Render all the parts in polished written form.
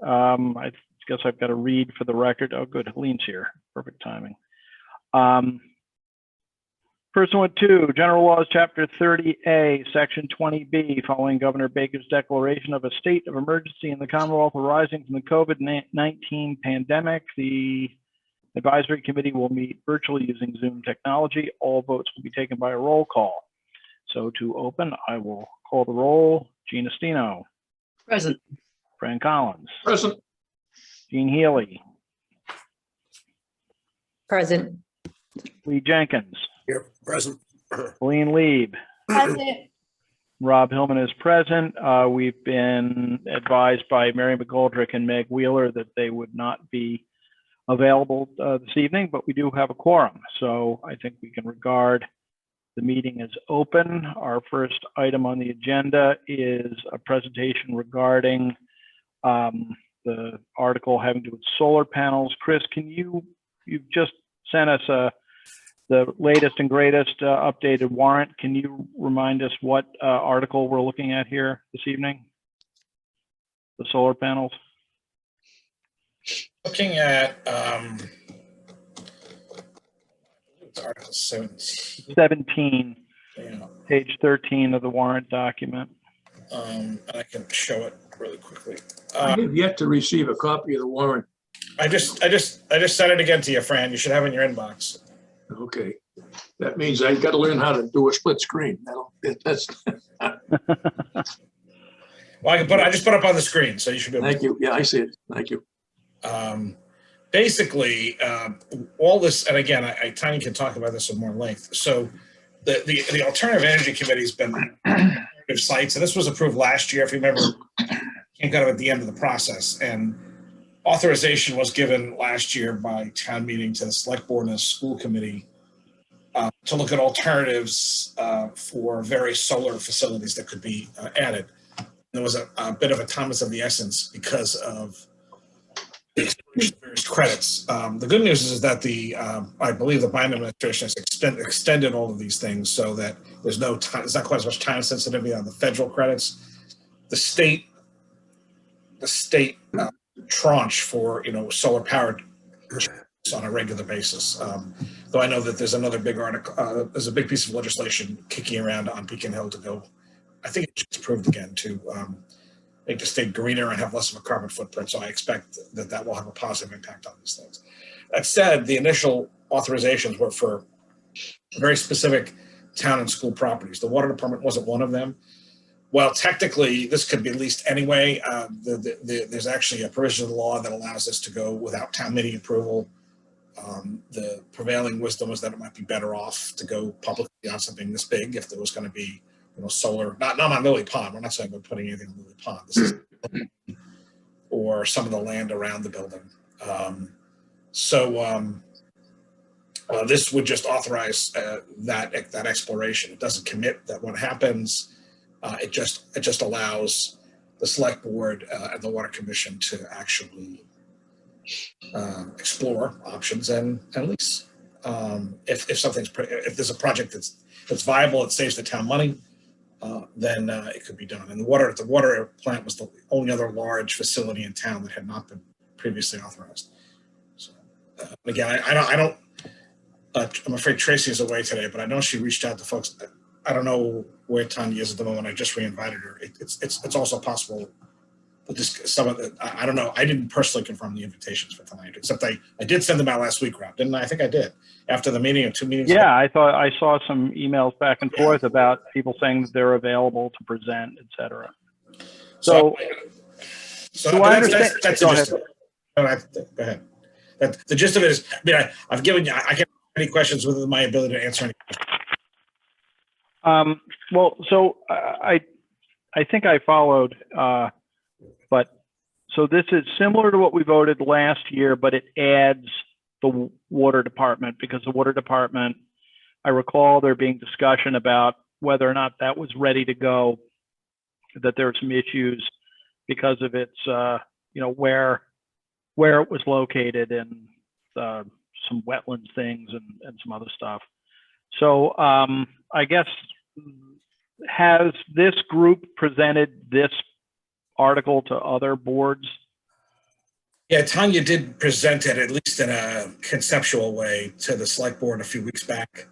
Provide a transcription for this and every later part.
I guess I've got to read for the record. Oh, good. Helene's here. Perfect timing. First one, 2, General Laws, Chapter 30A, Section 20B, following Governor Baker's declaration of a state of emergency in the Commonwealth arising from the COVID-19 pandemic. The advisory committee will meet virtually using Zoom technology. All votes will be taken by a roll call. So to open, I will call the roll. Gina Stino. Present. Fran Collins. Present. Jean Healy. Present. Lee Jenkins. Here, present. Helene Lieb. Present. Rob Hillman is present. We've been advised by Mary McGoldrick and Meg Wheeler that they would not be available this evening, but we do have a quorum. So I think we can regard the meeting as open. Our first item on the agenda is a presentation regarding the article having to do with solar panels. Chris, you've just sent us the latest and greatest updated warrant. Can you remind us what article we're looking at here this evening? The solar panels? Looking at it's Article 17. 17, Yeah. page 13 of the warrant document. And I can show it really quickly. I have yet to receive a copy of the warrant. I just sent it again to you, Fran. You should have it in your inbox. Okay. That means I got to learn how to do a split screen. That's, Well, I just put it up on the screen, so you should be able to. thank you. Yeah, I see it. Thank you. Basically, all this, and again, Tiny can talk about this in more length. So the Alternative Energy Committee has been alternative sites, and this was approved last year, if you remember, came kind of at the end of the process. And authorization was given last year by town meeting to the select board and the school committee to look at alternatives for various solar facilities that could be added. There was a bit of a time of the essence because of various credits. The good news is that I believe the Biden administration has extended all of these things so that there's not quite as much time sensitivity on the federal credits. The state tranche for solar powered on a regular basis. Though I know that there's another big article, there's a big piece of legislation kicking around on Beacon Hill to go. I think it's approved again to make the state greener and have less of a carbon footprint. So I expect that will have a positive impact on these things. That said, the initial authorizations were for very specific town and school properties. The water department wasn't one of them. Well, technically, this could be leased anyway. There's actually a provision of the law that allows this to go without town meeting approval. The prevailing wisdom was that it might be better off to go publicly on something this big if there was going to be solar, not on Lily Pond. We're not saying we're putting anything on Lily Pond. This is or some of the land around the building. This would just authorize that exploration. It doesn't commit that what happens. It just allows the select board and the water commission to actually explore options and lease. If there's a project that's viable, it saves the town money, then it could be done. And the water plant was the only other large facility in town that had not been previously authorized. So again, I'm afraid Tracy is away today, but I know she reached out to folks. I don't know where Tanya is at the moment. I just re-invited her. It's also possible that some of the, I don't know. I didn't personally confirm the invitations for tonight, except I did send them out last week, Rob, didn't I? I think I did. After the meeting of 2 meetings. Yeah, I thought I saw some emails back and forth about people saying that they're available to present, et cetera. So do I understand? That's the gist of it. Go ahead. The gist of it is, I've given you, I can't have any questions within my ability to answer any questions. Well, so I think I followed, but so this is similar to what we voted last year, but it adds the water department, because the water department, I recall there being discussion about whether or not that was ready to go, that there were some issues because of its, where it was located and some wetlands things and some other stuff. So I guess, has this group presented this article to other boards Yeah, Tanya did present it, at least in a conceptual way, to the select board a few weeks back.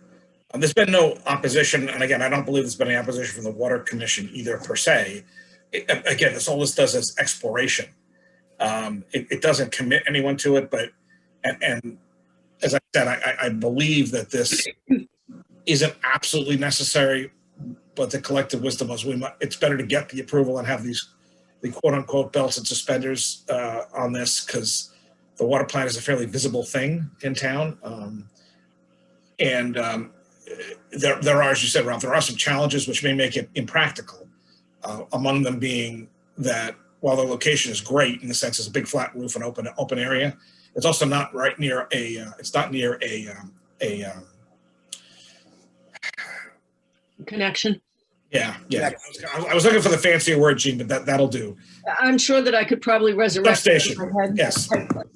There's been no opposition, and again, I don't believe there's been any opposition from the Water Commission either per se. Again, all this does is exploration. It doesn't commit anyone to it, but, and as I said, I believe that this isn't absolutely necessary, but the collective wisdom was it's better to get the approval and have the quote unquote belts and suspenders on this, because the water plant is a fairly visible thing in town. There are, as you said, Ralph, there are some challenges which may make it impractical. Among them being that while the location is great in the sense it's a big flat roof and open area, it's also not right near it's not near a Connection. yeah. I was looking for the fancier word, Gene, but that'll do. I'm sure that I could probably resurrect it in Substation. my head. Yes.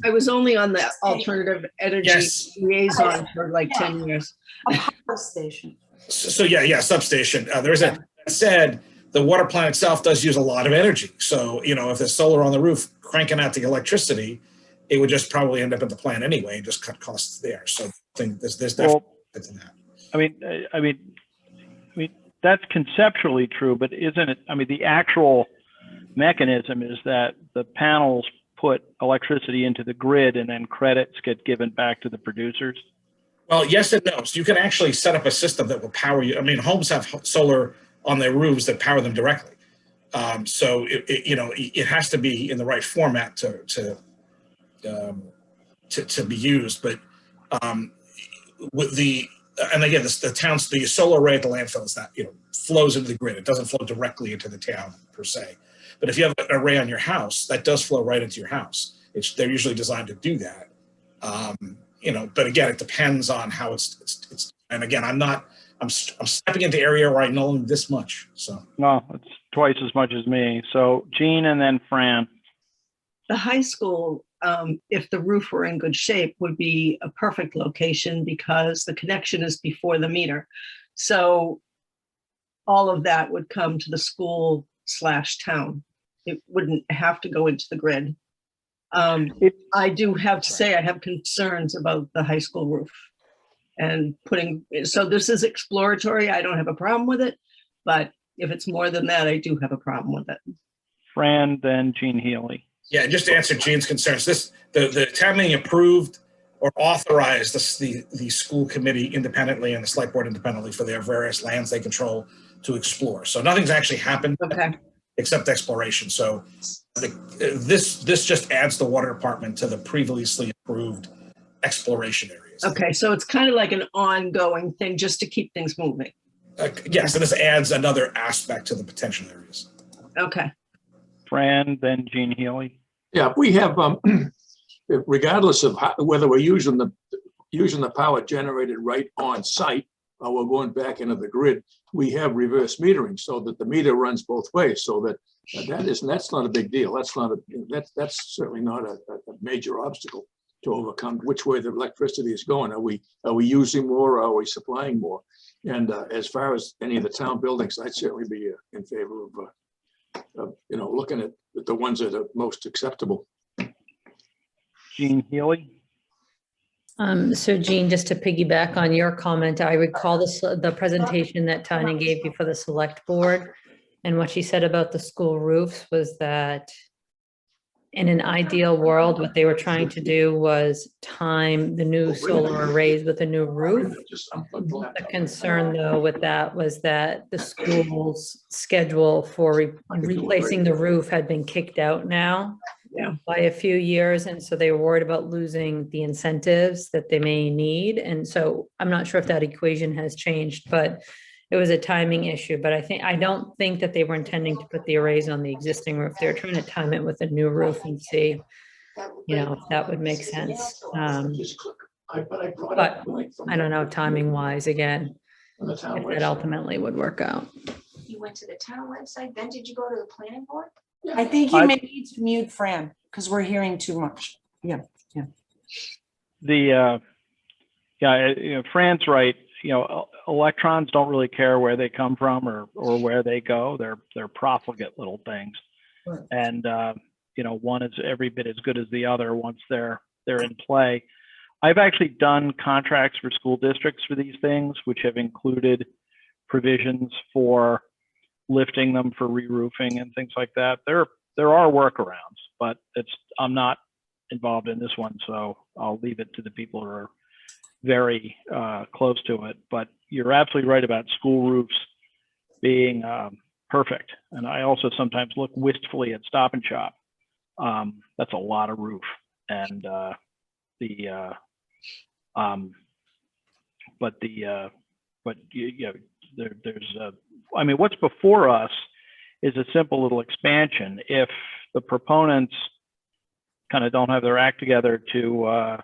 I was only on the alternative energy Yes. liaison for like 10 years. A power station. So yeah, substation. There is that said, the water plant itself does use a lot of energy. So, if there's solar on the roof cranking out the electricity, it would just probably end up at the plant anyway and just cut costs there. So I think there's definitely that. I mean, that's conceptually true, but isn't it? I mean, the actual mechanism is that the panels put electricity into the grid and then credits get given back to the producers. Well, yes and no. So you can actually set up a system that will power you. I mean, homes have solar on their roofs that power them directly. So it has to be in the right format to be used. But with and again, the solar array at the landfill is that flows into the grid. It doesn't flow directly into the town per se. But if you have an array on your house, that does flow right into your house. They're usually designed to do that. But again, it depends on how it's. And again, I'm stepping into area where I know this much. So No, it's twice as much as me. So Gene and then Fran. The high school, if the roof were in good shape, would be a perfect location because the connection is before the meter. So all of that would come to the school/town. It wouldn't have to go into the grid. I do have to say I have concerns about the high school roof and so this is exploratory. I don't have a problem with it, but if it's more than that, I do have a problem with it. Fran, then Gene Healy. yeah, just to answer Gene's concerns, the town meeting approved or authorized the school committee independently and the select board independently for their various lands they control to explore. So nothing's actually happened. Okay. Except exploration. So this just adds the water department to the previously approved exploration areas. Okay, so it's kind of like an ongoing thing just to keep things moving. Yes, and this adds another aspect to the potential areas. Okay. Fran, then Gene Healy. Yeah, we have, regardless of whether we're using the power generated right on site or we're going back into the grid, we have reverse metering so that the meter runs both ways. So that's not a big deal. That's certainly not a major obstacle to overcome which way the electricity is going. Are we using more? Or are we supplying more? And as far as any of the town buildings, I'd certainly be in favor of looking at the ones that are most acceptable. Gene Healy. So Jean, just to piggyback on your comment, I recall the presentation that Tanya gave you for the select board. And what she said about the school roofs was that in an ideal world, what they were trying to do was time the new solar arrays with a new roof. The concern though with that was that the school's schedule for replacing the roof had been kicked out now. Yeah. By a few years. And so they were worried about losing the incentives that they may need. And so I'm not sure if that equation has changed, but it was a timing issue. But I don't think that they were intending to put the arrays on the existing roof. They were trying to time it with a new roof and see, if that would make sense. But I don't know, timing wise, again, if that ultimately would work out. You went to the town website, then did you go to the planning board? I think you may need to mute Fran because we're hearing too much. Yeah. Fran's right. Electrons don't really care where they come from or where they go. They're profligate little things. Right. And one is every bit as good as the other once they're in play. I've actually done contracts for school districts for these things, which have included provisions for lifting them for re-roofing and things like that. There are workarounds, but I'm not involved in this one, so I'll leave it to the people who are very close to it. But you're absolutely right about school roofs being perfect. And I also sometimes look wistfully at Stop and Shop. That's a lot of roof, and I mean, what's before us is a simple little expansion. If the proponents kind of don't have their act together to,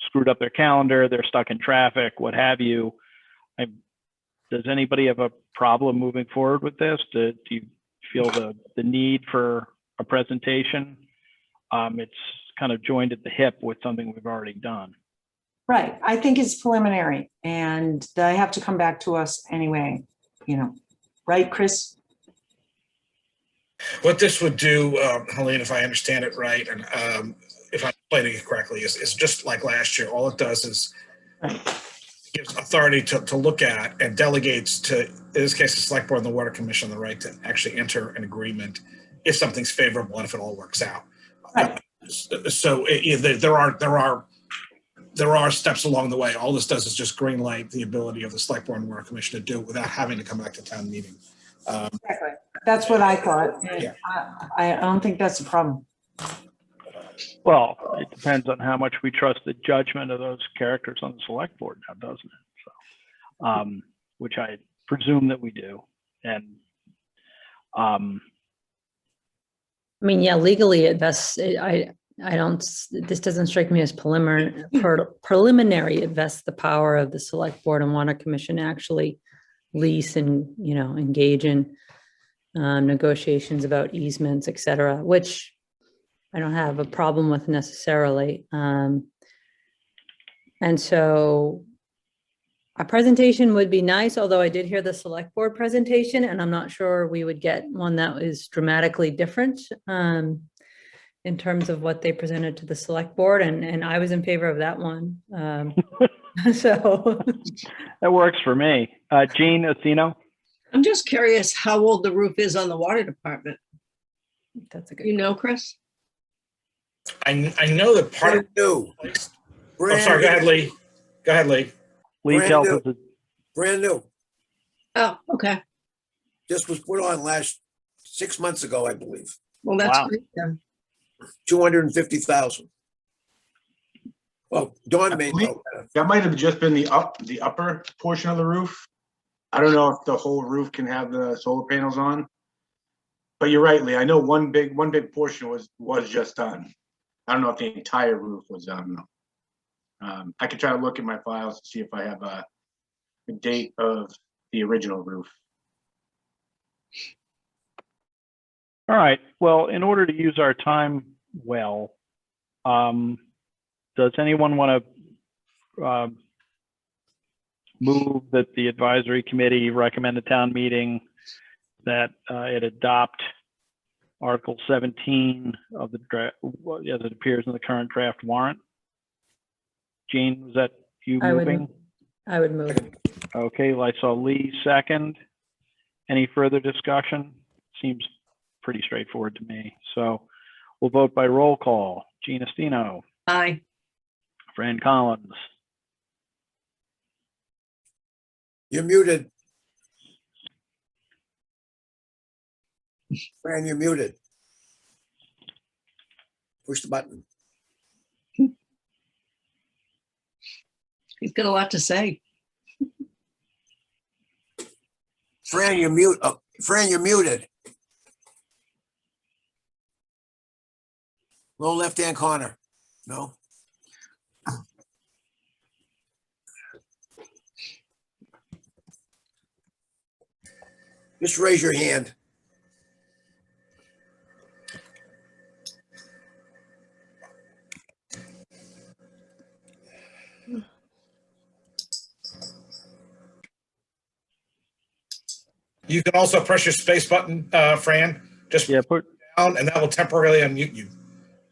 screwed up their calendar, they're stuck in traffic, what have you. Does anybody have a problem moving forward with this? Do you feel the need for a presentation? It's kind of joined at the hip with something we've already done. Right. I think it's preliminary and they have to come back to us anyway, right, Chris? What this would do, Helene, if I understand it right, and if I'm explaining it correctly, is just like last year. All it does is gives authority to look at and delegates to, in this case, the Select Board and the Water Commission, the right to actually enter an agreement if something's favorable and if it all works out. Right. So there are steps along the way. All this does is just green light the ability of the Select Board and Water Commission to do it without having to come back to town meeting. Exactly. That's what I thought. Yeah. I don't think that's a problem. Well, it depends on how much we trust the judgment of those characters on the Select Board now, doesn't it? So, which I presume that we do. And I mean, yeah, legally it vests, this doesn't strike me as preliminary. It vests the power of the Select Board and Water Commission to actually lease and, engage in negotiations about easements, et cetera, which I don't have a problem with necessarily. And so a presentation would be nice, although I did hear the Select Board presentation, and I'm not sure we would get one that is dramatically different in terms of what they presented to the Select Board, and I was in favor of that one. So that works for me. Jean Acino? I'm just curious how old the roof is on the water department. that's a good. You know, Chris? I know that part of. New. Oh, sorry. Go ahead, Lee. Go ahead, Lee. Lee Brand tells new. us that Brand new. Oh, okay. Just was put on 6 months ago, I believe. Well, that's Wow. great then. 250,000. Well, Dawn may know. That might have just been the upper portion of the roof. I don't know if the whole roof can have the solar panels on. But you're right, Lee. I know one big portion was just done. I don't know if the entire roof was done though. I could try to look at my files to see if I have a date of the original roof. All right. Well, in order to use our time well, does anyone want to move that the advisory committee recommend a town meeting that it adopt Article 17 of the draft as it appears in the current draft warrant? Jean, was that you moving? I would move. Okay, I saw Lee second. Any further discussion? Seems pretty straightforward to me. So we'll vote by roll call. Jean Acino, Aye. Fran Collins, You're muted. Fran, you're muted. Push the button. He's got a lot to say. Fran, you're mute. Oh, Fran, you're muted. Lower left-hand corner. No. Just raise your hand. You can also press your space button, Fran. Just yeah, put down, and that will temporarily unmute you.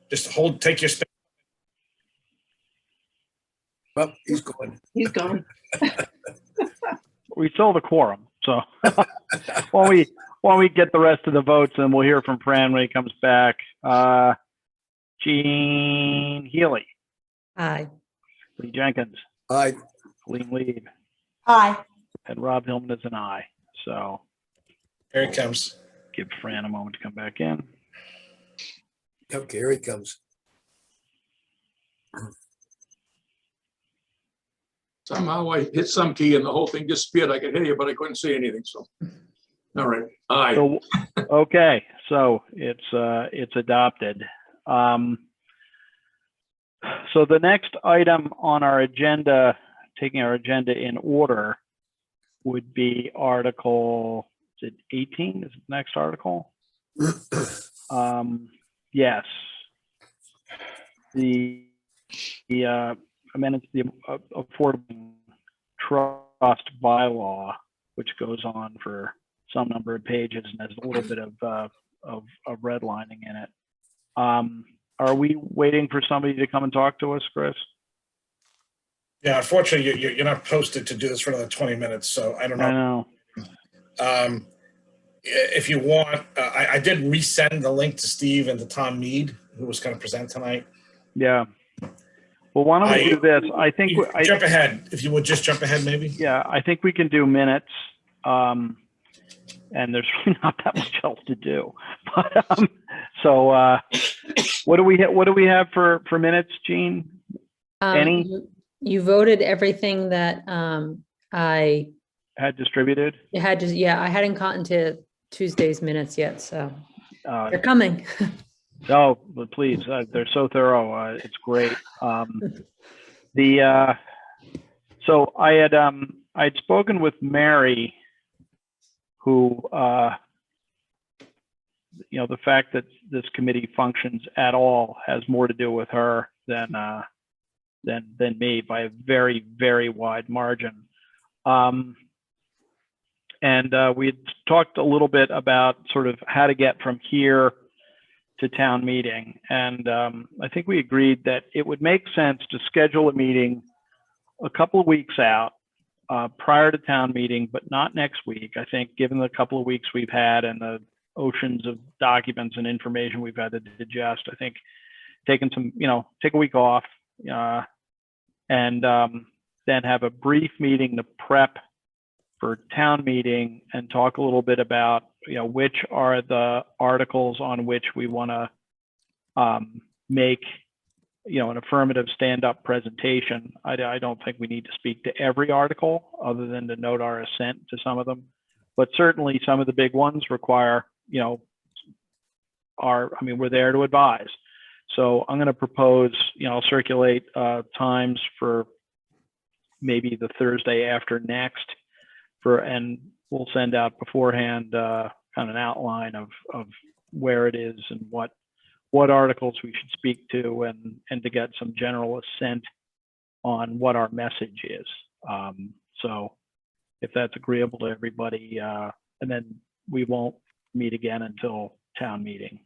Just take your space. Well, he's going. He's gone. We still have a quorum, so when we get the rest of the votes, then we'll hear from Fran when he comes back. Jean Healy, Aye. Lee Jenkins, Aye. Colleen Lead, Aye. and Rob Hillman is an aye. So Here it comes. give Fran a moment to come back in. Okay, here he comes. Somehow I hit some key and the whole thing disappeared. I could hear you, but I couldn't see anything, so. All right, aye. So, okay, so it's adopted. So the next item on our agenda, taking our agenda in order, would be Article, is it 18 is the next article? Yes. The amendments to the Affordable Trust bylaw, which goes on for some number of pages and has a little bit of redlining in it. Are we waiting for somebody to come and talk to us, Chris? Yeah, unfortunately, you're not posted to do this for another 20 minutes, so I don't I know. know. If you want, I did resend the link to Steve and to Tom Mead, who was going to present tonight. Yeah. Well, why don't we do this? I think, Jump ahead, if you would just jump ahead, maybe. yeah, I think we can do minutes. And there's really not that much else to do. But, so what do we have for minutes, Jean? Any? You voted everything that I Had distributed? had to, yeah, I hadn't gotten to Tuesday's minutes yet, so they're Uh, coming. no, but please, they're so thorough. It's great. So I'd spoken with Mary, who, the fact that this committee functions at all has more to do with her than me by a very, very wide margin. And we had talked a little bit about sort of how to get from here to town meeting. And I think we agreed that it would make sense to schedule a meeting a couple of weeks out prior to town meeting, but not next week. I think given the couple of weeks we've had and the oceans of documents and information we've had to digest, I think taking some, take a week off and then have a brief meeting to prep for town meeting and talk a little bit about, which are the articles on which we want to make, an affirmative stand-up presentation. I don't think we need to speak to every article other than to note our assent to some of them. But certainly some of the big ones require, we're there to advise. So I'm going to propose, I'll circulate times for maybe the Thursday after next and we'll send out beforehand kind of an outline of where it is and what articles we should speak to and to get some general assent on what our message is. So if that's agreeable to everybody, and then we won't meet again until town meeting.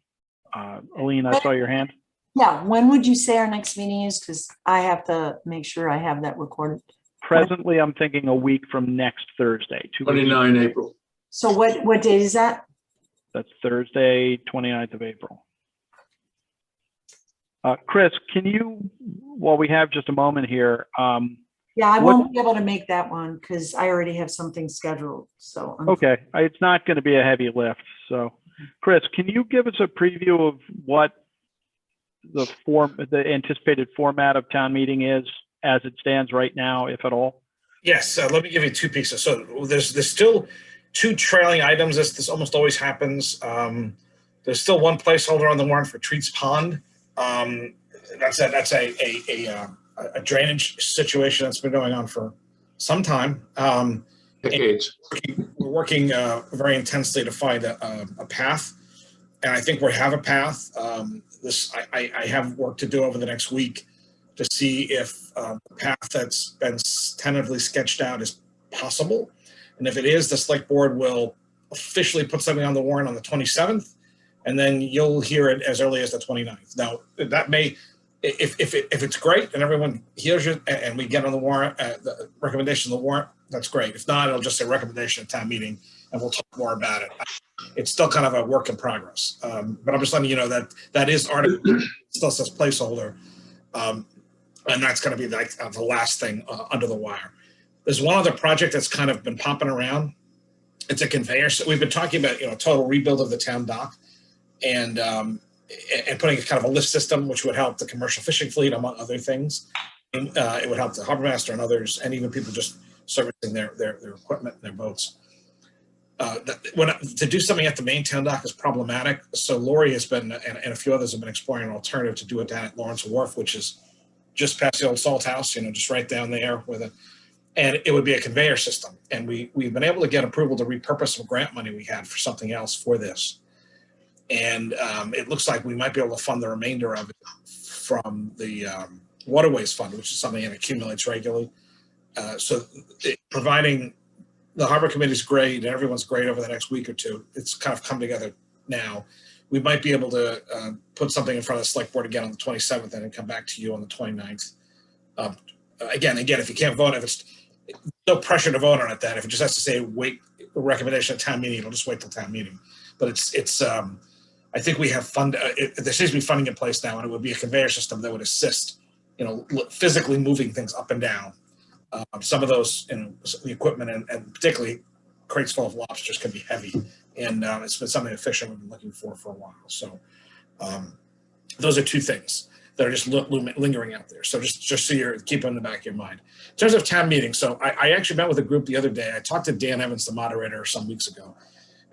Aline, I saw your hand. Yeah, when would you say our next meeting is? Because I have to make sure I have that recorded. Presently, I'm thinking a week from next Thursday. 29 April. So what date is that? That's Thursday, 29th of April. Chris, can you, while we have just a moment here, Yeah, I won't be able to make that one because I already have something scheduled, so. okay, it's not going to be a heavy lift. So, Chris, can you give us a preview of what the anticipated format of town meeting is as it stands right now, if at all? Yes, let me give you two pieces. So there's still two trailing items. This almost always happens. There's still one placeholder on the warrant for Treats Pond. That's a drainage situation that's been going on for some time. Decades. We're working very intensely to find a path, and I think we have a path. I have work to do over the next week to see if the path that's been tentatively sketched out is possible. And if it is, the select board will officially put something on the warrant on the 27th. And then you'll hear it as early as the 29th. Now, that may, if it's great and everyone hears it and we get on the warrant, the recommendation of the warrant, that's great. If not, it'll just say recommendation at town meeting and we'll talk more about it. It's still kind of a work in progress. But I'm just letting you know that that is article, still says placeholder. And that's going to be like the last thing under the wire. There's one other project that's kind of been popping around. It's a conveyor. So we've been talking about, a total rebuild of the town dock and putting a kind of a lift system, which would help the commercial fishing fleet, among other things. And, it would help the harbor master and others, and even people just servicing their equipment and their boats. To do something at the main town dock is problematic. So Lori has been, and a few others have been exploring an alternative to do it down at Lawrence Wharf, which is just past the old salt house, just right down there with it. And it would be a conveyor system. And we've been able to get approval to repurpose some grant money we had for something else for this. And it looks like we might be able to fund the remainder of it from the Waterways Fund, which is something that accumulates regularly. Providing the Harbor Committee's great and everyone's great over the next week or two, it's kind of come together now. We might be able to put something in front of the select board again on the 27th and then come back to you on the 29th. Again, if you can't vote, if it's no pressure to vote on it, then if it just has to say wait a recommendation at town meeting, it'll just wait till town meeting. But it's I think we have there seems to be funding in place now, and it would be a conveyor system that would assist, physically moving things up and down. Some of those, the equipment and particularly crates full of lobsters can be heavy, and it's been something efficient we've been looking for a while. So those are two things that are just lingering out there. So just so you're keeping in the back of your mind. In terms of town meeting, so I actually met with a group the other day. I talked to Dan Evans, the moderator, some weeks ago.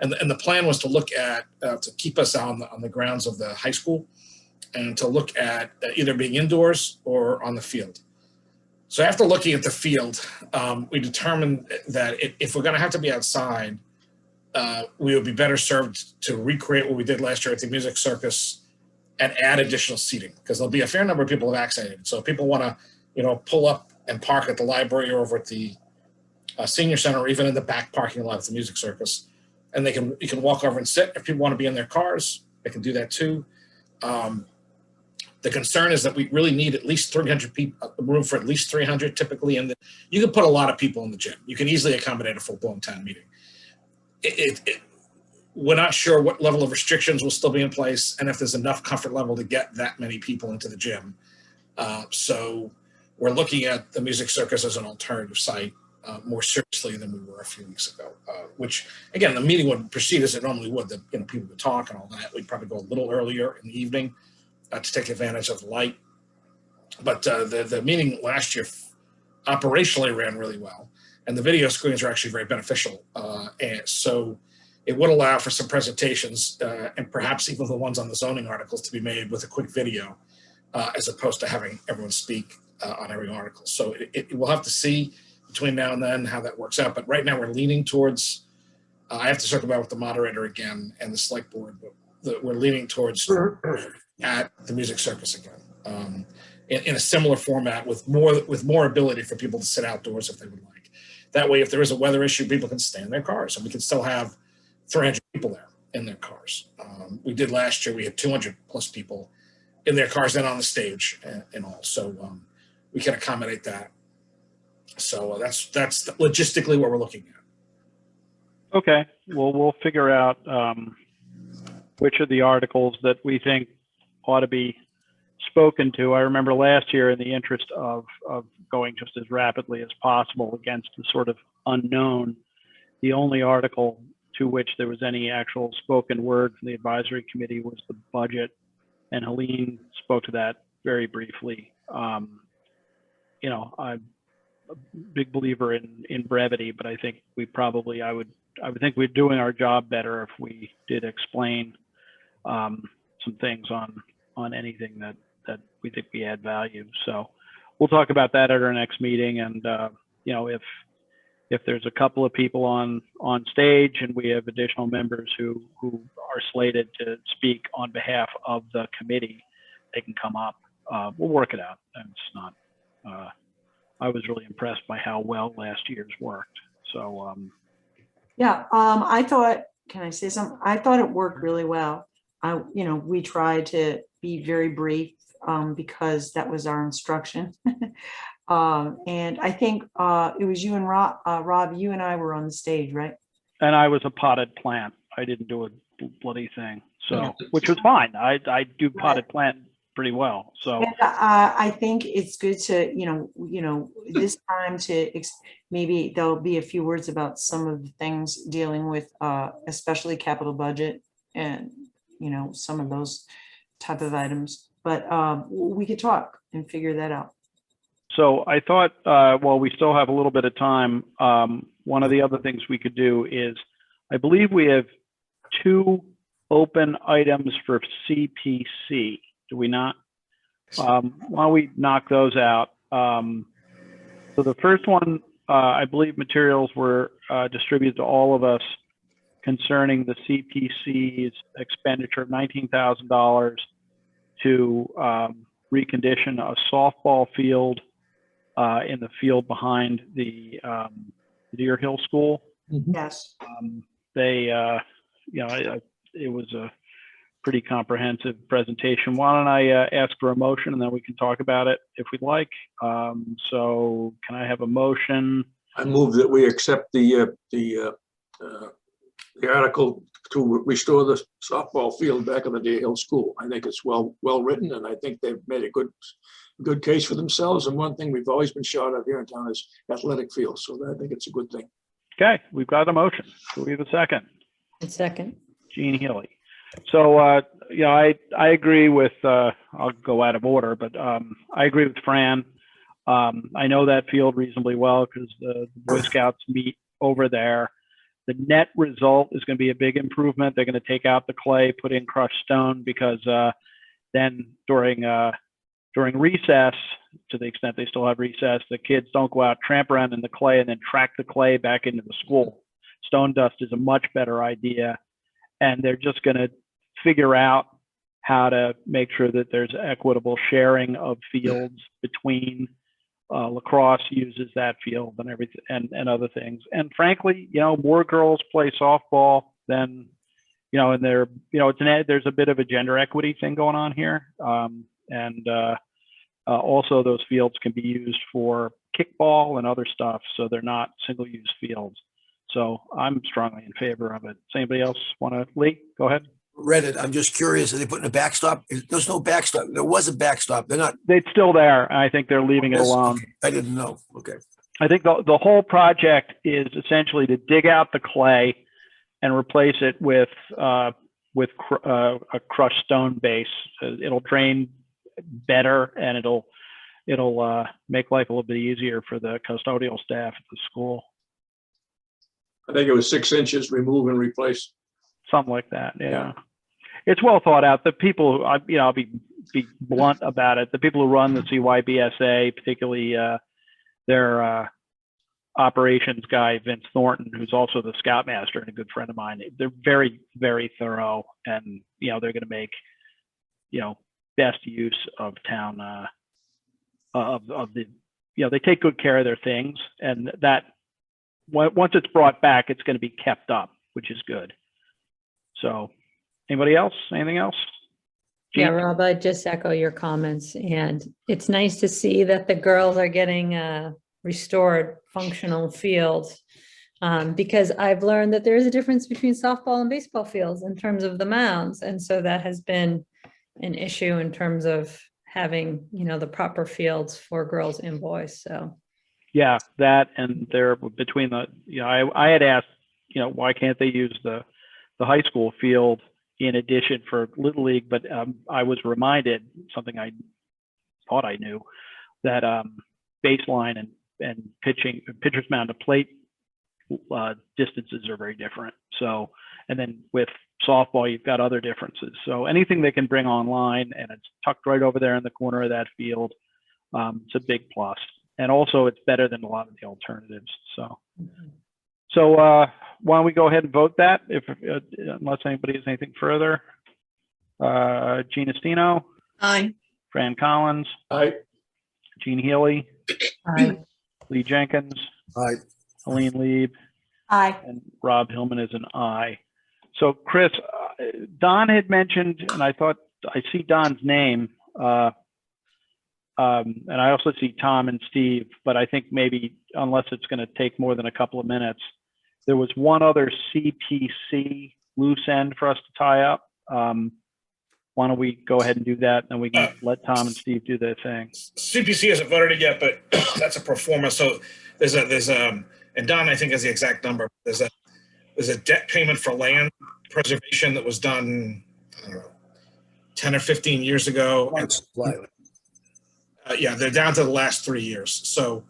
And the plan was to look at, to keep us on the grounds of the high school and to look at either being indoors or on the field. So after looking at the field, we determined that if we're going to have to be outside, we would be better served to recreate what we did last year at the Music Circus and add additional seating, because there'll be a fair number of people vaccinated. So if people want to, pull up and park at the library or over at the senior center, or even in the back parking lot at the Music Circus, and you can walk over and sit. If people want to be in their cars, they can do that too. The concern is that we really need at least 300 people, room for at least 300 typically. And you can put a lot of people in the gym. You can easily accommodate a full-blown town meeting. We're not sure what level of restrictions will still be in place and if there's enough comfort level to get that many people into the gym. So we're looking at the Music Circus as an alternative site more seriously than we were a few weeks ago, which again, the meeting would proceed as it normally would. People would talk and all that. We'd probably go a little earlier in the evening to take advantage of the light. But the meeting last year operationally ran really well, and the video screens are actually very beneficial. And so it would allow for some presentations and perhaps even the ones on the zoning articles to be made with a quick video, as opposed to having everyone speak on every article. So we'll have to see between now and then how that works out. But right now we're leaning towards, I have to circle back with the moderator again and the select board, but we're leaning towards at the Music Circus again, in a similar format with more ability for people to sit outdoors if they would like. That way, if there is a weather issue, people can stay in their cars, and we can still have 300 people there in their cars. We did last year, we had 200 plus people in their cars and on the stage and all. So we can accommodate that. So that's logistically what we're looking at. Okay, well, we'll figure out which of the articles that we think ought to be spoken to. I remember last year, in the interest of going just as rapidly as possible against the sort of unknown, the only article to which there was any actual spoken word from the advisory committee was the budget, and Helene spoke to that very briefly. I'm a big believer in brevity, but I think I would think we're doing our job better if we did explain some things on anything that we think we add value. So we'll talk about that at our next meeting. And if there's a couple of people on stage and we have additional members who are slated to speak on behalf of the committee, they can come up. We'll work it out. And it's not. I was really impressed by how well last year's worked. So yeah, I thought, can I say something? I thought it worked really well. we tried to be very brief because that was our instruction. And I think it was you and Rob, you and I were on the stage, right? And I was a potted plant. I didn't do a bloody thing, Yeah. so, which was fine. I do potted plant pretty well, so. And, I think it's good to, this time to, maybe there'll be a few words about some of the things dealing with, especially capital budget and, some of those type of items. But we could talk and figure that out. So I thought, while we still have a little bit of time, one of the other things we could do is, I believe we have 2 open items for CPC. Do we not? Why don't we knock those out? So the first one, I believe materials were distributed to all of us concerning the CPC's expenditure of $19,000 to recondition a softball field in the field behind the Deer Hill School. Yes. It was a pretty comprehensive presentation. Why don't I ask for a motion, and then we can talk about it if we'd like. So can I have a motion? I move that we accept the article to restore the softball field back in the Deer Hill School. I think it's well written, and I think they've made a good case for themselves. And one thing we've always been short of here in town is athletic fields. So I think it's a good thing. Okay, we've got a motion. Do we have a second? A second. Jean Healy. So, I agree with, I'll go out of order, but I agree with Fran. I know that field reasonably well because the Boy Scouts meet over there. The net result is going to be a big improvement. They're going to take out the clay, put in crushed stone, because then during recess, to the extent they still have recess, the kids don't go out, tramp around in the clay, and then track the clay back into the school. Stone dust is a much better idea. And they're just going to figure out how to make sure that there's equitable sharing of fields between lacrosse uses that field and everything and other things. And frankly, more girls play softball than, and there's a bit of a gender equity thing going on here. Also those fields can be used for kickball and other stuff. So they're not single-use fields. So I'm strongly in favor of it. Does anybody else want to, Lee? Go ahead. Read it. I'm just curious. Are they putting a backstop? There's no backstop. There was a backstop. They're not. It's still there. I think they're leaving it alone. Okay. I didn't know. Okay. I think the whole project is essentially to dig out the clay and replace it with a crushed stone base. It'll drain better, and it'll make life a little bit easier for the custodial staff at the school. I think it was 6 inches, remove and replace. Something like that. Yeah. It's well thought out. The people, I'll be blunt about it. The people who run the CYBSA, particularly their operations guy, Vince Thornton, who's also the scoutmaster and a good friend of mine, they're very, very thorough, and, they're going to make, best use of town, they take good care of their things, and that once it's brought back, it's going to be kept up, which is good. So anybody else? Anything else? Jean? Yeah, Rob, I just echo your comments, and it's nice to see that the girls are getting restored functional fields, because I've learned that there is a difference between softball and baseball fields in terms of the mounds. And so that has been an issue in terms of having, the proper fields for girls and boys. So. Yeah, that, and they're between the, I had asked, why can't they use the high school field in addition for Little League, but I was reminded, something I thought I knew, that baseline and pitcher's mound to plate distances are very different. So, and then with softball, you've got other differences. So anything they can bring online, and it's tucked right over there in the corner of that field, it's a big plus. And also it's better than a lot of the alternatives. So, why don't we go ahead and vote that, unless anybody has anything further. Gina Stino, Aye. Fran Collins, Aye. Jean Healy, Aye. Lee Jenkins, All right. Helene Lieb, Aye. and Rob Hillman is an aye. So Chris, Don had mentioned, and I thought, I see Don's name, and I also see Tom and Steve, but I think maybe unless it's going to take more than a couple of minutes, there was one other CPC loose end for us to tie up. Why don't we go ahead and do that, and we can let Tom and Steve do their thing. CPC hasn't voted it yet, but that's a pro forma. So there's and Don, I think, has the exact number. There's a debt payment for land preservation that was done, I don't know, 10 or 15 years ago. And, Slightly. yeah, they're down to the last 3 years. So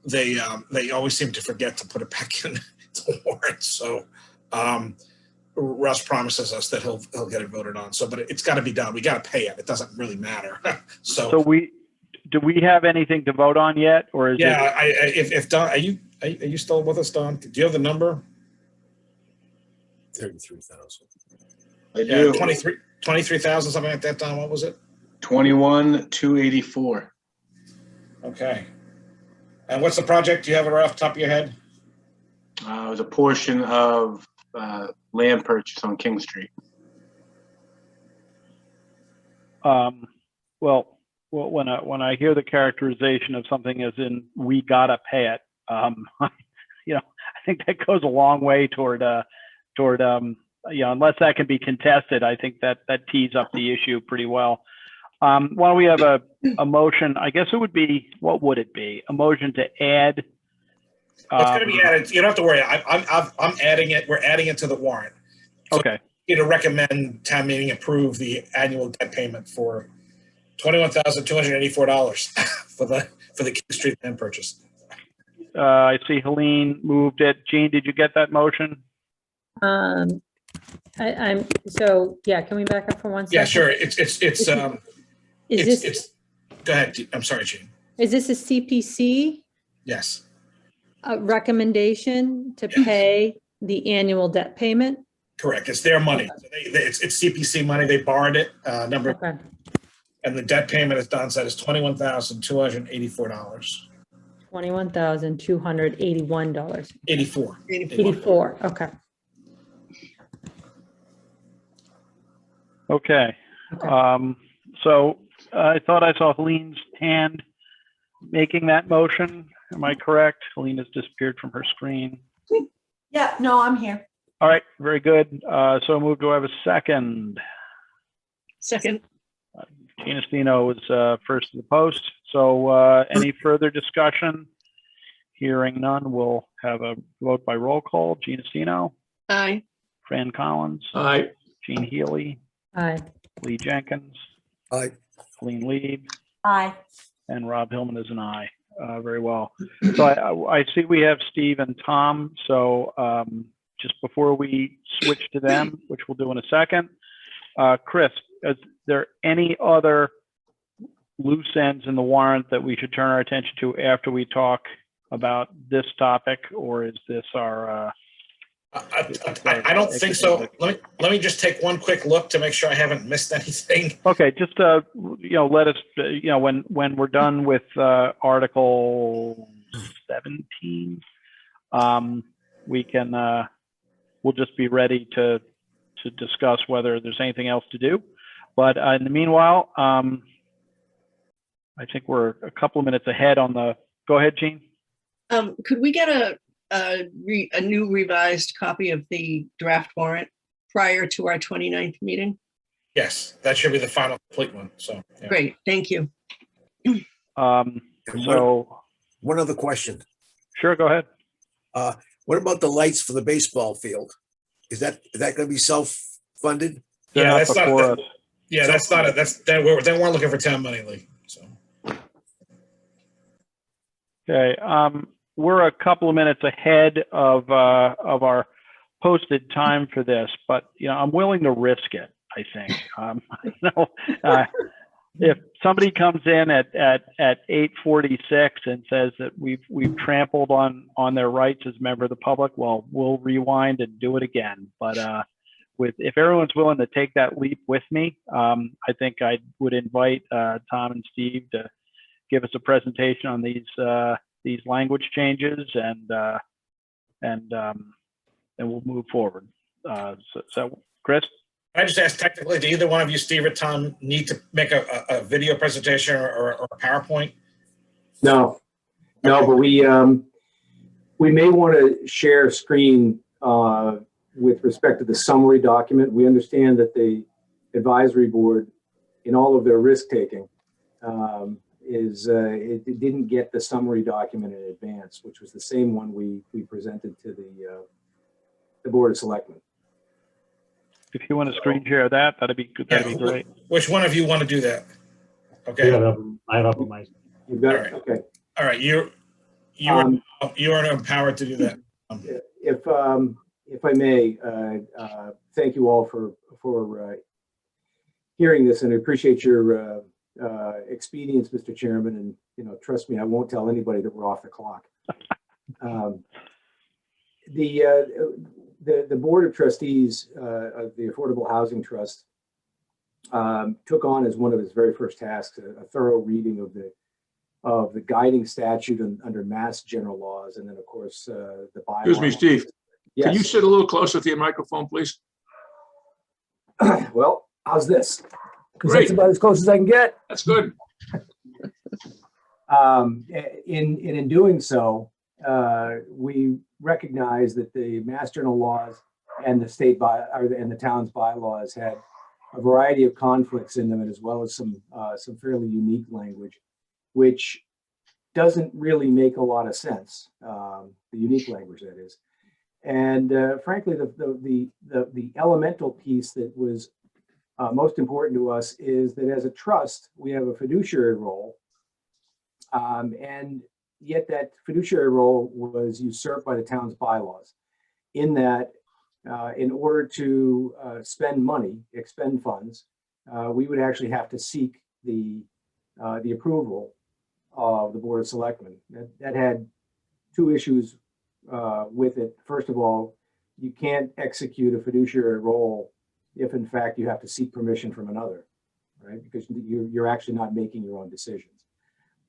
they always seem to forget to put it back in the warrant. So Russ promises us that he'll get it voted on. So, but it's got to be done. We got to pay it. It doesn't really matter. So do we have anything to vote on yet, or is yeah, if Don, are you still with us, Don? Do you have the number? 33,000. I Yeah, do. 23,000, something like that, Don. What was it? 21,284. Okay. And what's the project? Do you have it right off the top of your head? It was a portion of land purchase on King Street. well, when I hear the characterization of something as in we gotta pay it, you know, I think that goes a long way toward you know, unless that can be contested, I think that tees up the issue pretty well. Why don't we have a motion? I guess it would be, what would it be? A motion to add. It's going to be added. You don't have to worry. I'm adding it. We're adding it to the warrant. So Okay. you to recommend town meeting approve the annual debt payment for $21,284 for the King Street land purchase. I see Helene moved it. Jean, did you get that motion? So, yeah, can we back up for one second? Yeah, sure. It's go ahead. I'm sorry, Gene. Is this a CPC Yes. recommendation to pay the annual debt payment? Correct. It's their money. So it's CPC money. They borrowed it. Okay, And the debt payment, as Don said, is $21,284. $21,281. 84. 84, okay. Okay. Okay. So I thought I saw Helene's hand making that motion. Am I correct? Helene has disappeared from her screen. Yeah, no, I'm here. All right, very good. So moved. Do I have a second? Second, Gina Stino was first to the post. So any further discussion? Hearing none, we'll have a vote by roll call. Gina Stino, aye. Fran Collins, Aye. Jean Healy, Aye. Lee Jenkins, Aye. Helene Lieb, Aye. and Rob Hillman is an aye. Very well. So I see we have Steve and Tom. So just before we switch to them, which we'll do in a second, Chris, is there any other loose ends in the warrant that we should turn our attention to after we talk about this topic, or is this our? I don't think so. Let me just take one quick look to make sure I haven't missed anything. Okay, just you know, let us you know, when we're done with Article 17, we can we'll just be ready to discuss whether there's anything else to do. But in the meanwhile, I think we're a couple of minutes ahead on the. Go ahead, Jean. Could we get a new revised copy of the draft warrant prior to our 29th meeting? Yes, that should be the final complete one. So yeah. Great, thank you. And So one other question. sure, go ahead. What about the lights for the baseball field? Is that going to be self-funded? They're Yeah, not that's not. before us. Yeah, that's not it. They weren't looking for town money, Lee. So Okay, we're a couple of minutes ahead of our posted time for this, but you know, I'm willing to risk it. I think. You know, if somebody comes in at 8:46 and says that we've trampled on their rights as a member of the public, well, we'll rewind and do it again. But if everyone's willing to take that leap with me, I think I would invite Tom and Steve to give us a presentation on these language changes, and we'll move forward. So, Chris? I just asked technically, do either one of you, Steve or Tom, need to make a video presentation or a PowerPoint? No, no, but we may want to share a screen with respect to the summary document. We understand that the advisory board, in all of their risk taking, it didn't get the summary document in advance, which was the same one we presented to the Board of Selectmen. If you want to screen share that, that'd be good. That'd be great. Which one of you want to do that? Okay. I have up on my. You've got All it? right. Okay. All right. You are empowered to do that. If I may, thank you all for hearing this, and I appreciate your expedience, Mr. Chairman. And trust me, I won't tell anybody that we're off the clock. The Board of Trustees of the Affordable Housing Trust took on as one of its very first tasks a thorough reading of the guiding statute under Mass General Laws, and then of course the bylaw. Excuse me, Steve. Yes. Can you sit a little closer to your microphone, please? Well, how's this? 'Cause Great. that's about as close as I can get. That's good. In doing so, we recognize that the Mass General laws and the town's bylaws had a variety of conflicts in them, and as well as some fairly unique language, which doesn't really make a lot of sense. The unique language, that is. And frankly, the elemental piece that was most important to us is that as a trust, we have a fiduciary role, and yet that fiduciary role was usurped by the town's bylaws, in that in order to expend funds, we would actually have to seek the approval of the Board of Selectmen. That had two issues with it. First of all, you can't execute a fiduciary role if in fact you have to seek permission from another, right? Because you're actually not making your own decisions.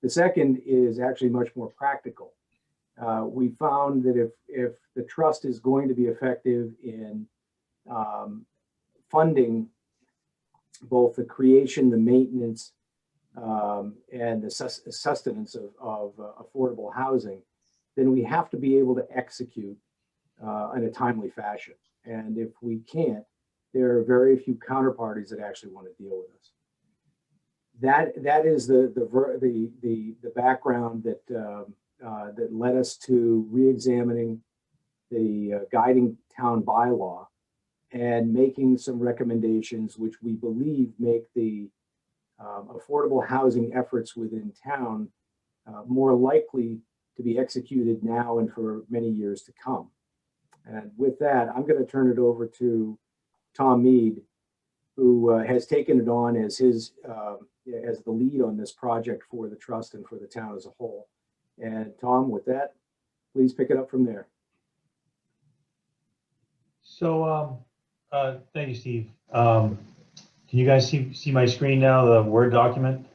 The second is actually much more practical. We found that if the trust is going to be effective in funding both the creation, the maintenance, and the sustenance of affordable housing, then we have to be able to execute in a timely fashion. And if we can't, there are very few counterparties that actually want to deal with us. That is the background that led us to re-examining the guiding town bylaw and making some recommendations which we believe make the affordable housing efforts within town more likely to be executed now and for many years to come. And with that, I'm going to turn it over to Tom Mead, who has taken it on as his as the lead on this project for the trust and for the town as a whole. And Tom, with that, please pick it up from there. So, thank you, Steve. Can you guys see my screen now, the Word document?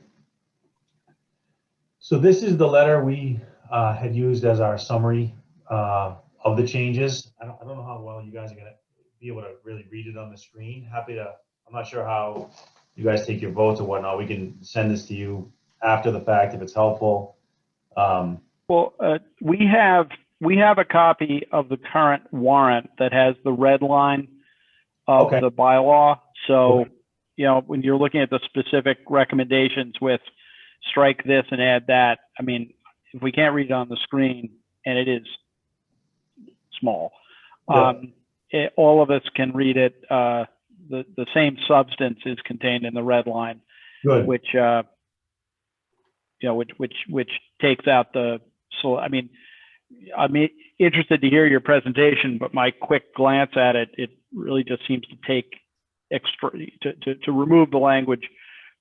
So this is the letter we had used as our summary of the changes. I don't know how well you guys are gonna be able to really read it on the screen. I'm not sure how you guys take your votes or whatnot. We can send this to you after the fact if it's helpful. Well, we have a copy of the current warrant that has the red line of Okay. the bylaw. So, Okay. When you're looking at the specific recommendations with strike this and add that, I mean, if we can't read it on the screen, and it is small, Yeah. all of us can read it. The same substance is contained in the red line, Good. which takes out the. So I mean, I'm interested to hear your presentation, but my quick glance at it, it really just seems to take extra to remove the language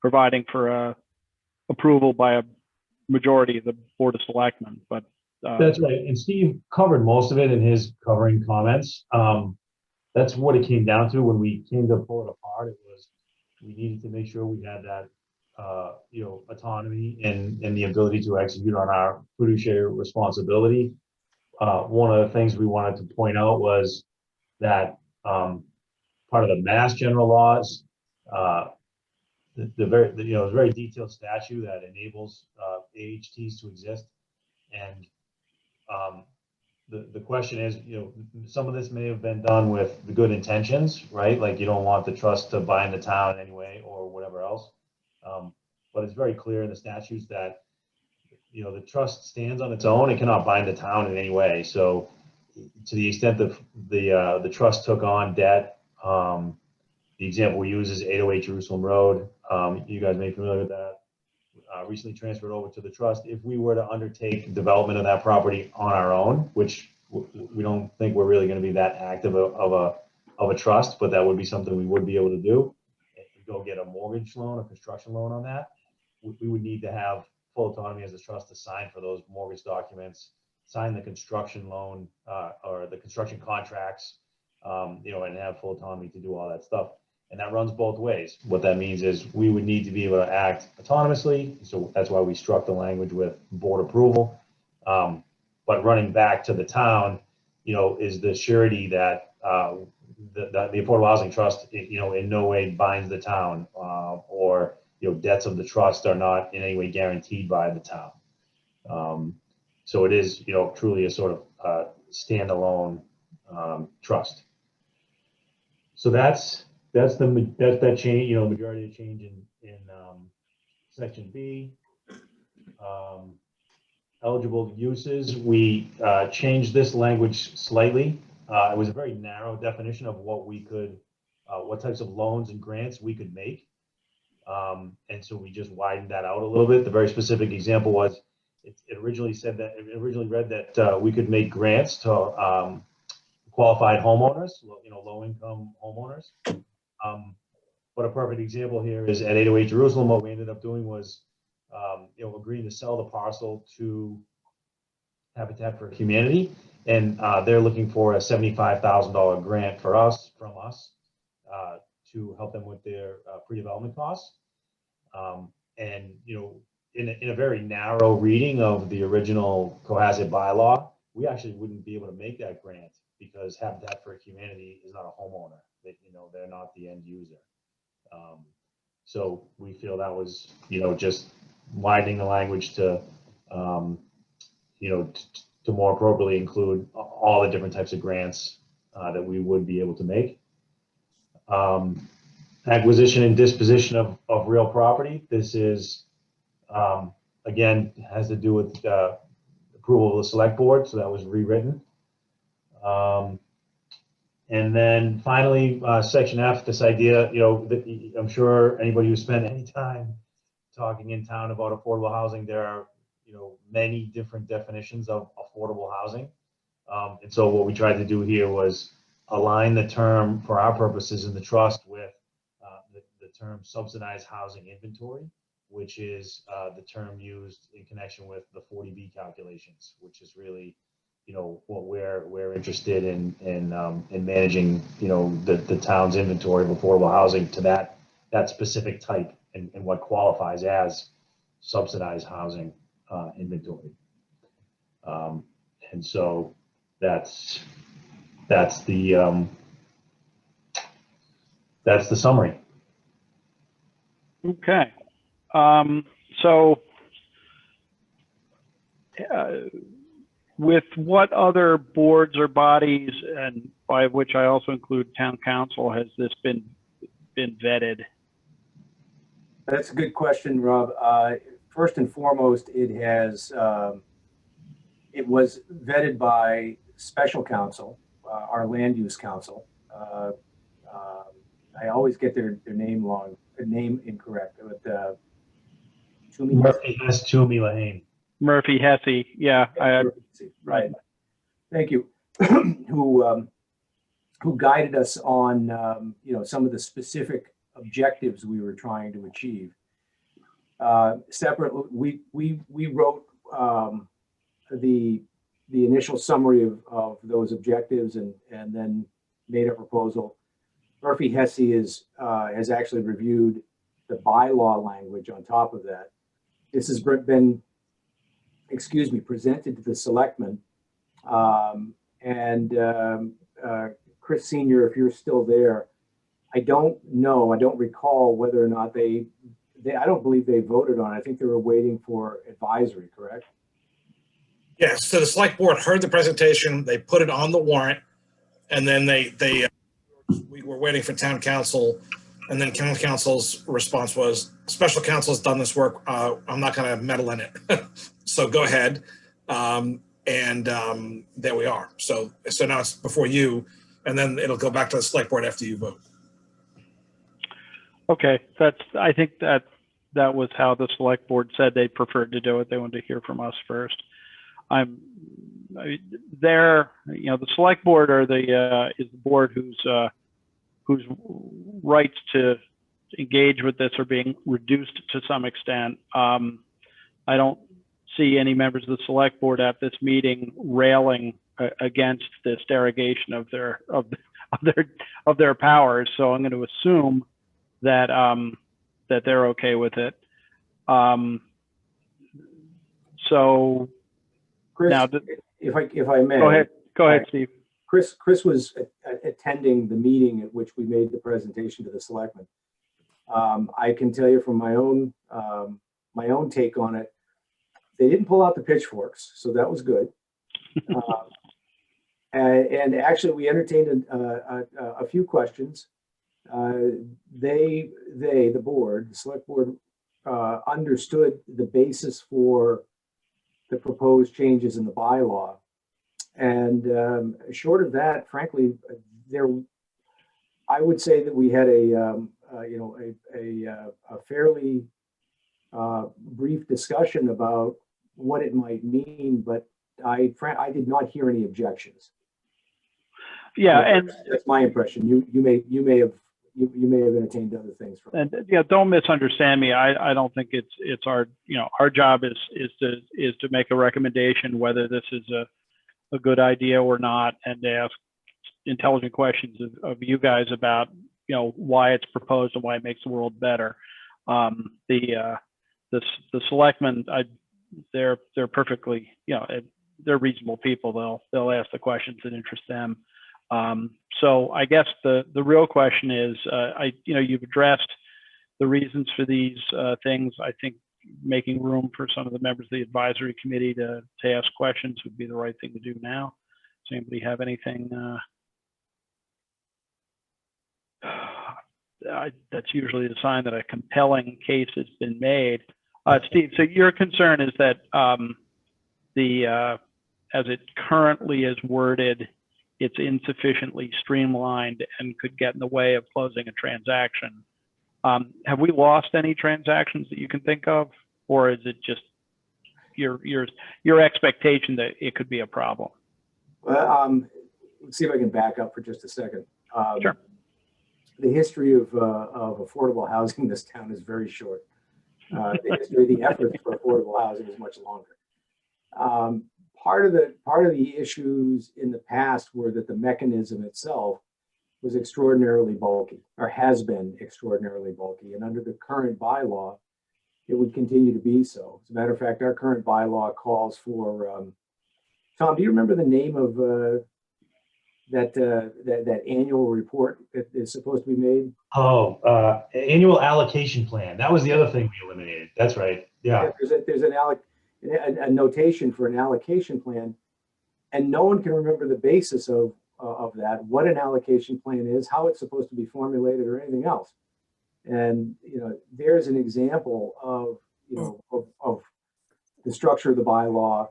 providing for approval by a majority of the Board of Selectmen. But That's right. And Steve covered most of it in his covering comments. That's what it came down to when we came to pull it apart. It was, we needed to make sure we had that, autonomy and the ability to execute on our fiduciary responsibility. One of the things we wanted to point out was that part of the Mass General laws. It's a very detailed statute that enables AHTs to exist. And the question is, some of this may have been done with the good intentions, right? Like you don't want the trust to bind the town in any way or whatever else. But it's very clear in the statutes that, the trust stands on its own. It cannot bind the town in any way. So to the extent that the trust took on debt, the example we use is 808 Jerusalem Road. You guys may be familiar with that. Recently transferred over to the trust. If we were to undertake development of that property on our own, which we don't think we're really going to be that active of a trust, but that would be something we would be able to do. And go get a mortgage loan, a construction loan on that. We would need to have full autonomy as a trust to sign for those mortgage documents, sign the construction loan or the construction contracts, and have full autonomy to do all that stuff. And that runs both ways. What that means is we would need to be able to act autonomously. So that's why we struck the language with board approval. But running back to the town, is the surety that the Affordable Housing Trust, in no way binds the town, or debts of the trust are not in any way guaranteed by the town. So it is, truly a sort of standalone trust. So that's that change, majority of change in section B. Eligible uses, we changed this language slightly. It was a very narrow definition of what we could, what types of loans and grants we could make. And so we just widened that out a little bit. The very specific example was, it originally read that we could make grants to qualified homeowners, low-income homeowners. But a perfect example here is at 808 Jerusalem. What we ended up doing was, agreeing to sell the parcel to Habitat for Humanity, and they're looking for a $75,000 grant from us to help them with their pre-development costs. And in a very narrow reading of the original Cohasset bylaw, we actually wouldn't be able to make that grant because Habitat for Humanity is not a homeowner. They're not the end user. So we feel that was, just widening the language to, to more appropriately include all the different types of grants that we would be able to make. Acquisition and disposition of real property. This is, again, has to do with approval of the select board, so that was rewritten. And then finally, section F, this idea, I'm sure anybody who spent any time talking in town about affordable housing, there are, many different definitions of affordable housing. And so what we tried to do here was align the term for our purposes in the trust with the term subsidized housing inventory, which is the term used in connection with the 40B calculations, which is really, what we're interested in managing, the town's inventory of affordable housing to that specific type and what qualifies as subsidized housing inventory. And so that's the summary. Okay. With what other boards or bodies, and by which I also include town council, has this been vetted? That's a good question, Rob. First and foremost, it was vetted by special counsel, our land use council. I always get their name incorrect. But Murphy Hesse Toomey Lane. Murphy Hesse, yeah. Right. Thank you. Who guided us on some of the specific objectives we were trying to achieve. Separately, we wrote the initial summary of those objectives and then made a proposal. Murphy Hesse has actually reviewed the bylaw language on top of that. This has been, presented to the selectmen, and Chris Senior, if you're still there, I don't know, I don't recall whether or not they, I don't believe they voted on it. I think they were waiting for advisory, correct? Yes, so the select board heard the presentation, they put it on the warrant, and then we were waiting for town council, and then town council's response was, special counsel's done this work, I'm not gonna meddle in it. So go ahead. There we are. So now it's before you, and then it'll go back to the select board after you vote. Okay, I think that was how the select board said they preferred to do it. They wanted to hear from us first. The select board is the board whose rights to engage with this are being reduced to some extent. I don't see any members of the select board at this meeting railing against this derogation of their powers. So I'm going to assume that that they're okay with it. So Chris, now, if I may. Go ahead, Steve. Chris was attending the meeting at which we made the presentation to the selectmen. I can tell you from my own take on it, they didn't pull out the pitchforks, so that was good. And actually, we entertained a few questions. The board, the select board, understood the basis for the proposed changes in the bylaw. And short of that, frankly, I would say that we had a fairly brief discussion about what it might mean, but I did not hear any objections. Yeah, and that's my impression. You may have entertained other things from. And yeah, don't misunderstand me. I don't think it's our job is to make a recommendation whether this is a good idea or not, and to ask intelligent questions of you guys about why it's proposed and why it makes the world better. The selectmen, they're perfectly they're reasonable people. They'll ask the questions that interest them. So I guess the real question is, you've addressed the reasons for these things. I think making room for some of the members of the advisory committee to ask questions would be the right thing to do now. Does anybody have anything? That's usually a sign that a compelling case has been made. Steve, so your concern is that as it currently is worded, it's insufficiently streamlined and could get in the way of closing a transaction. Have we lost any transactions that you can think of, or is it just your expectation that it could be a problem? Well, let's see if I can back up for just a second. Sure. The history of affordable housing in this town is very short. The history of the efforts for affordable housing is much longer. Part of the issues in the past were that the mechanism itself was extraordinarily bulky, or has been extraordinarily bulky, and under the current bylaw, it would continue to be so. As a matter of fact, our current bylaw calls for, Tom, do you remember the name of that annual report that is supposed to be made? Annual allocation plan. That was the other thing we eliminated. That's right. Yeah. There's a notation for an allocation plan, and no one can remember the basis of that, what an allocation plan is, how it's supposed to be formulated, or anything else. And there's an example of of the structure of the bylaw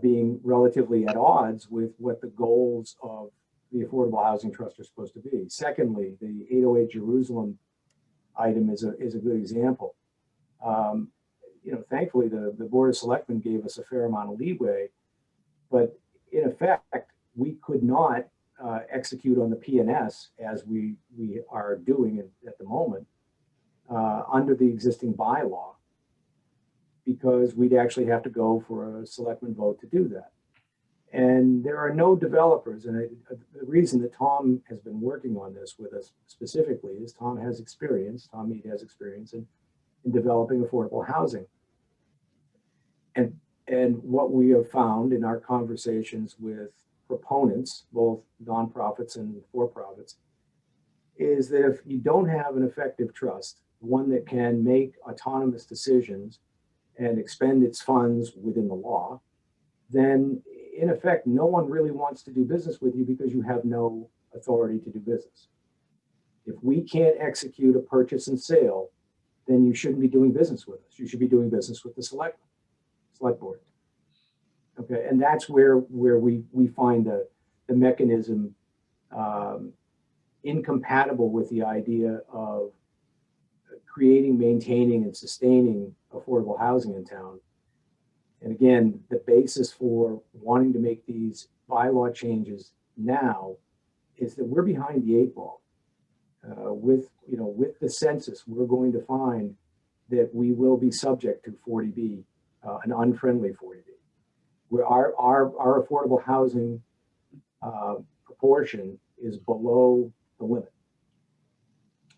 being relatively at odds with what the goals of the Affordable Housing Trust are supposed to be. Secondly, the 808 Jerusalem item is a good example. Thankfully, the Board of Selectmen gave us a fair amount of leeway, but in effect, we could not execute on the PNS as we are doing at the moment under the existing bylaw, because we'd actually have to go for a selectman vote to do that. And there are no developers, and the reason that Tom has been working on this with us specifically is Tom Mead has experience in developing affordable housing. And what we have found in our conversations with proponents, both nonprofits and for-profits, is that if you don't have an effective trust, one that can make autonomous decisions and expend its funds within the law, then in effect, no one really wants to do business with you because you have no authority to do business. If we can't execute a purchase and sale, then you shouldn't be doing business with us. You should be doing business with the select board. Okay, and that's where we find the mechanism incompatible with the idea of creating, maintaining, and sustaining affordable housing in town. And again, the basis for wanting to make these bylaw changes now is that we're behind the 8 ball. With the census, we're going to find that we will be subject to 40B, an unfriendly 40B, where our affordable housing proportion is below the limit.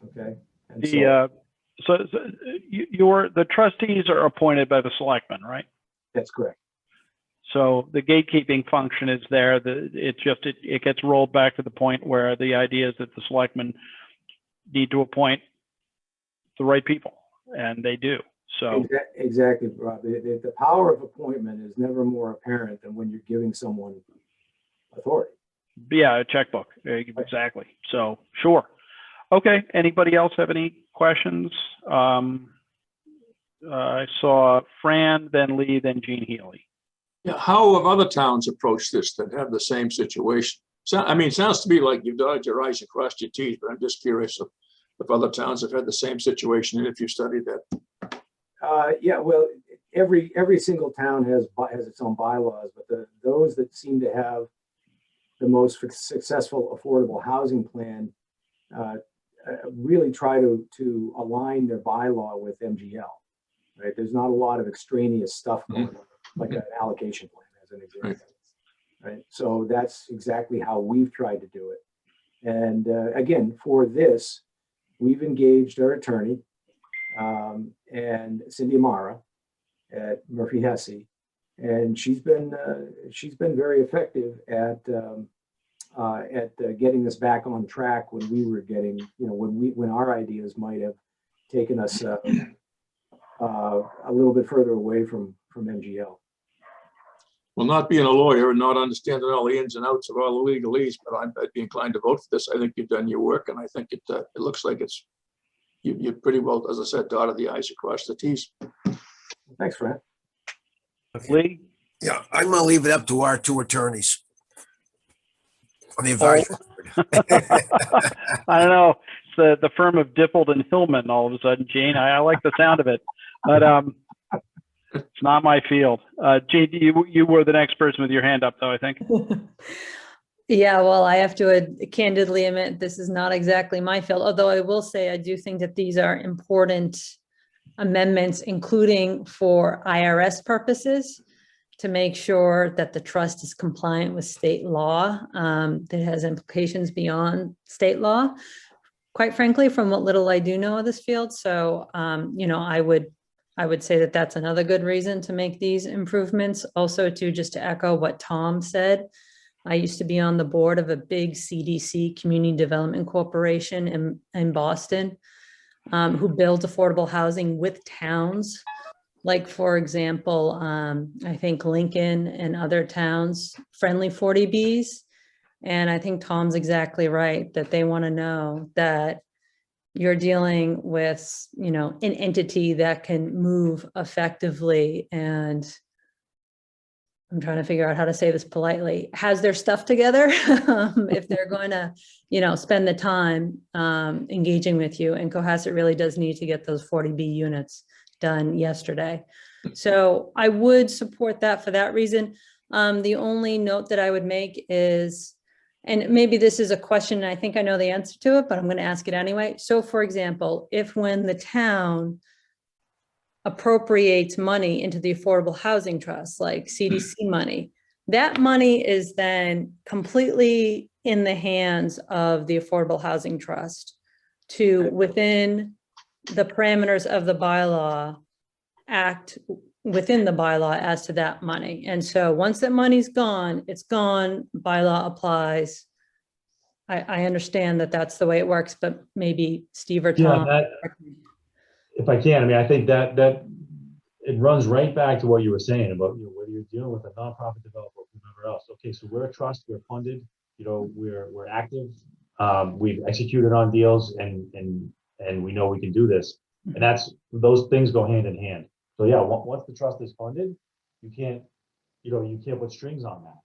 Okay. And The trustees are appointed by the selectmen, right? that's correct. So the gatekeeping function is there. It gets rolled back to the point where the idea is that the selectmen need to appoint the right people, and they do. So Exactly, Rob. The power of appointment is never more apparent than when you're giving someone authority. yeah, a checkbook, exactly. So sure. Okay. Anybody else have any questions? I saw Fran, then Lee, then Jean Healy. Yeah, how have other towns approached this that have the same situation? So, I mean, it sounds to me like you've dotted your I's and crossed your T's, but I'm just curious if other towns have had the same situation and if you studied that. Yeah, well, every single town has its own bylaws, but those that seem to have the most successful affordable housing plan really try to align their bylaw with MGL. Right? There's not a lot of extraneous stuff going on, like an allocation plan, as an example. Right? So that's exactly how we've tried to do it. And again, for this, we've engaged our attorney and Cindy Amara at Murphy Hesse, and she's been very effective at getting us back on track when we were getting, when our ideas might have taken us a little bit further away from MGL. Well, not being a lawyer and not understanding all the ins and outs of all the legalese, but I'd be inclined to vote for this. I think you've done your work, and I think it looks like you're pretty well, as I said, dotted the I's across the T's. Thanks, Fran. Lee? Yeah, I'm gonna leave it up to our 2 attorneys on the advisory board. I don't know. It's the firm of Dippold and Hillman all of a sudden, Gene. I like the sound of it, but it's not my field. Gene, you were the next person with your hand up, though, I think. Yeah, well, I have to candidly admit, this is not exactly my field, although I will say I do think that these are important amendments, including for IRS purposes, to make sure that the trust is compliant with state law, that has implications beyond state law, quite frankly, from what little I do know of this field. So, I would say that that's another good reason to make these improvements. Also, just to echo what Tom said, I used to be on the board of a big CDC, Community Development Corporation in Boston, who builds affordable housing with towns. Like, for example, I think Lincoln and other towns, friendly 40Bs. And I think Tom's exactly right, that they want to know that you're dealing with, an entity that can move effectively, and I'm trying to figure out how to say this politely, has their stuff together if they're going to, spend the time engaging with you. And Cohasset really does need to get those 40B units done yesterday. So I would support that for that reason. The only note that I would make is, and maybe this is a question, and I think I know the answer to it, but I'm going to ask it anyway. So for example, if when the town appropriates money into the Affordable Housing Trust, like CDC money, that money is then completely in the hands of the Affordable Housing Trust to, within the parameters of the bylaw, act within the bylaw as to that money. And so once that money's gone, it's gone, bylaw applies. I understand that that's the way it works, but maybe Steve or Yeah, Tom. if I can, I mean, I think that it runs right back to what you were saying about, whether you're dealing with a nonprofit developer or whoever else. Okay, so we're a trust, we're funded, we're active. We've executed on deals and we know we can do this. And those things go hand in hand. So yeah, once the trust is funded, you can't put strings on that.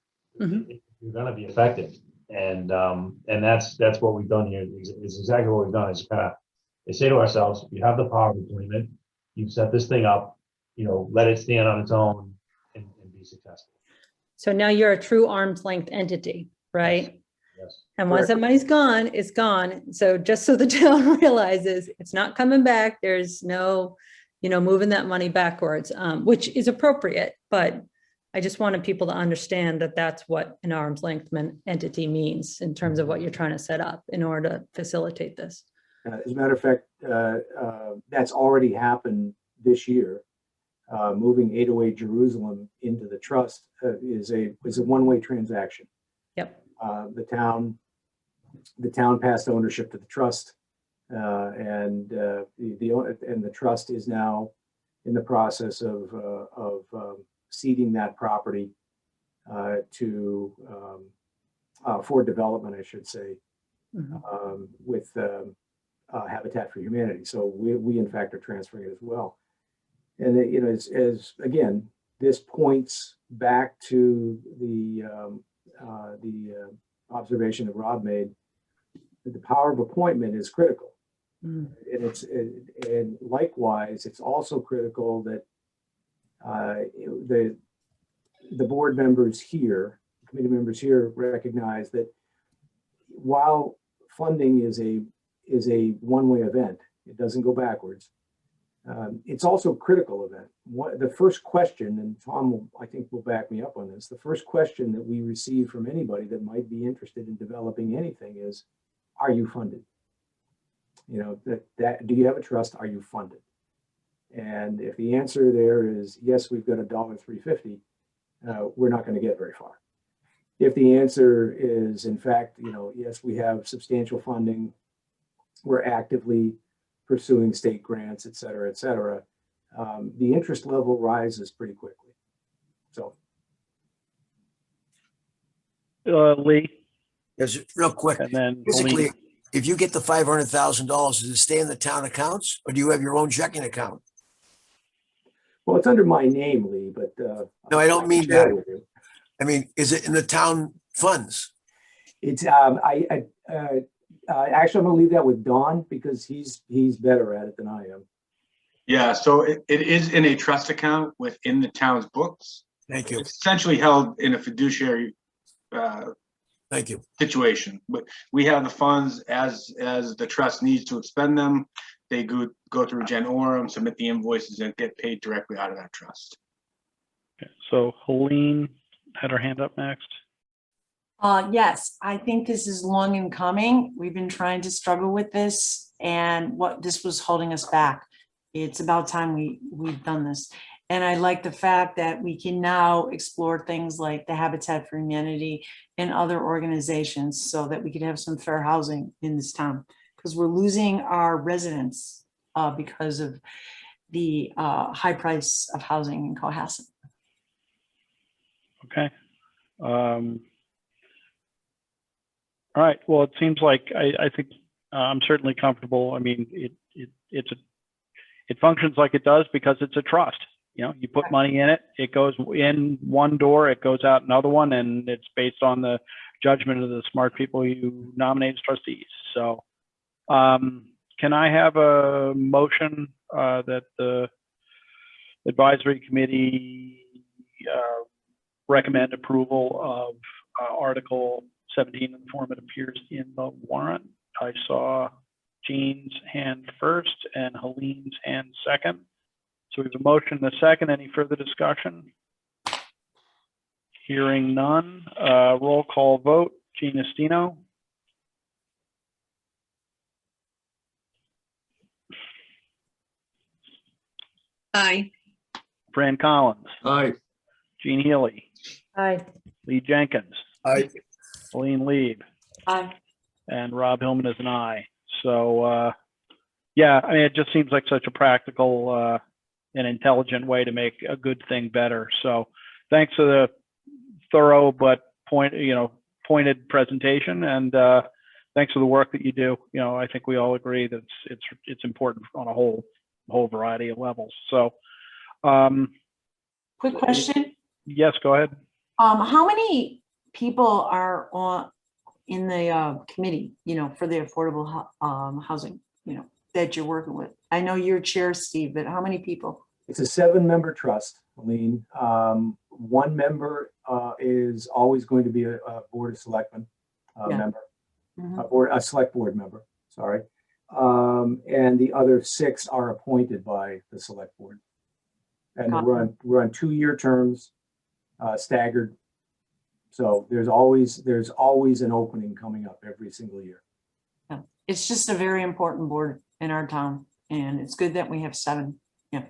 Mhm. You're gonna be effective. And that's what we've done here. It's exactly what we've done. It's kind of, they say to ourselves, you have the power of appointment, you've set this thing up, let it stand on its own and be successful. So now you're a true arm's length entity, right? Yes. And once that money's gone, it's gone. So just so the town realizes it's not coming back, there's no, moving that money backwards, which is appropriate, but I just wanted people to understand that that's what an arm's length entity means in terms of what you're trying to set up in order to facilitate this. As a matter of fact, that's already happened this year. Moving 808 Jerusalem into the trust is a one-way transaction. Yep. The town passed ownership to the trust, and the trust is now in the process of ceding that property for development, I should say, with Habitat for Humanity. So we in fact are transferring it as well. And as again, this points back to the observation that Rob made, that the power of appointment is critical. And and likewise, it's also critical that the board members here, committee members here, recognize that while funding is a one-way event, it doesn't go backwards. It's also a critical event. The first question, and Tom I think will back me up on this, the first question that we receive from anybody that might be interested in developing anything is, are you funded? Do you have a trust? Are you funded? And if the answer there is yes, we've got $350, we're not going to get very far. If the answer is, in fact, yes, we have substantial funding, we're actively pursuing state grants, et cetera, the interest level rises pretty quickly. So, Lee, Yes, real quick. and then Basically, Helene. if you get the $500,000, does it stay in the town accounts or do you have your own checking account? well, it's under my name, Lee, but No, I don't can mean share that. it with you. I mean, is it in the town funds? It's actually I'm gonna leave that with Don because he's better at it than I am. Yeah, so it is in a trust account within the town's books. Thank you. It's essentially held in a fiduciary Thank you. situation. But we have the funds as the trust needs to expend them. They go through Gen Orem, submit the invoices, and get paid directly out of that trust. Okay, so Helene had her hand up next. Yes, I think this is long in coming. We've been trying to struggle with this and this was holding us back. It's about time we've done this. And I like the fact that we can now explore things like the Habitat for Humanity and other organizations so that we can have some fair housing in this town, because we're losing our residents because of the high price of housing in Cohasset. Okay. All right. Well, it seems like I think I'm certainly comfortable. I mean, it functions like it does because it's a trust. You put money in it, it goes in one door, it goes out another one, and it's based on the judgment of the smart people you nominate as trustees. So, can I have a motion that the advisory committee recommend approval of Article 17 in the form it appears in the warrant? I saw Jean's hand first and Helene's hand second. So we have a motion and a second. Any further discussion? Hearing none. Roll call vote. Jean Estino. Aye. Fran Collins, Aye. Gene Healy, Aye. Lee Jenkins, I, Colleen Lieb, Aye. and Rob Hillman is an aye. So, yeah, I mean, it just seems like such a practical and intelligent way to make a good thing better. So thanks for the thorough but pointed presentation, and thanks for the work that you do. I think we all agree that it's important on a whole variety of levels. So, Quick question. yes, go ahead. How many people are in the committee, for the affordable housing, that you're working with? I know you're chair, Steve, but how many people? It's a 7-member trust, Aline. One member is always going to be a Board of Selectmen Yeah. member, Mhm. a select board member, sorry. And the other 6 are appointed by the select board. And Got we're on 2-year terms, staggered. So there's always an opening coming up every single year. Yeah. It's just a very important board in our town, and it's good that we have 7. Yeah.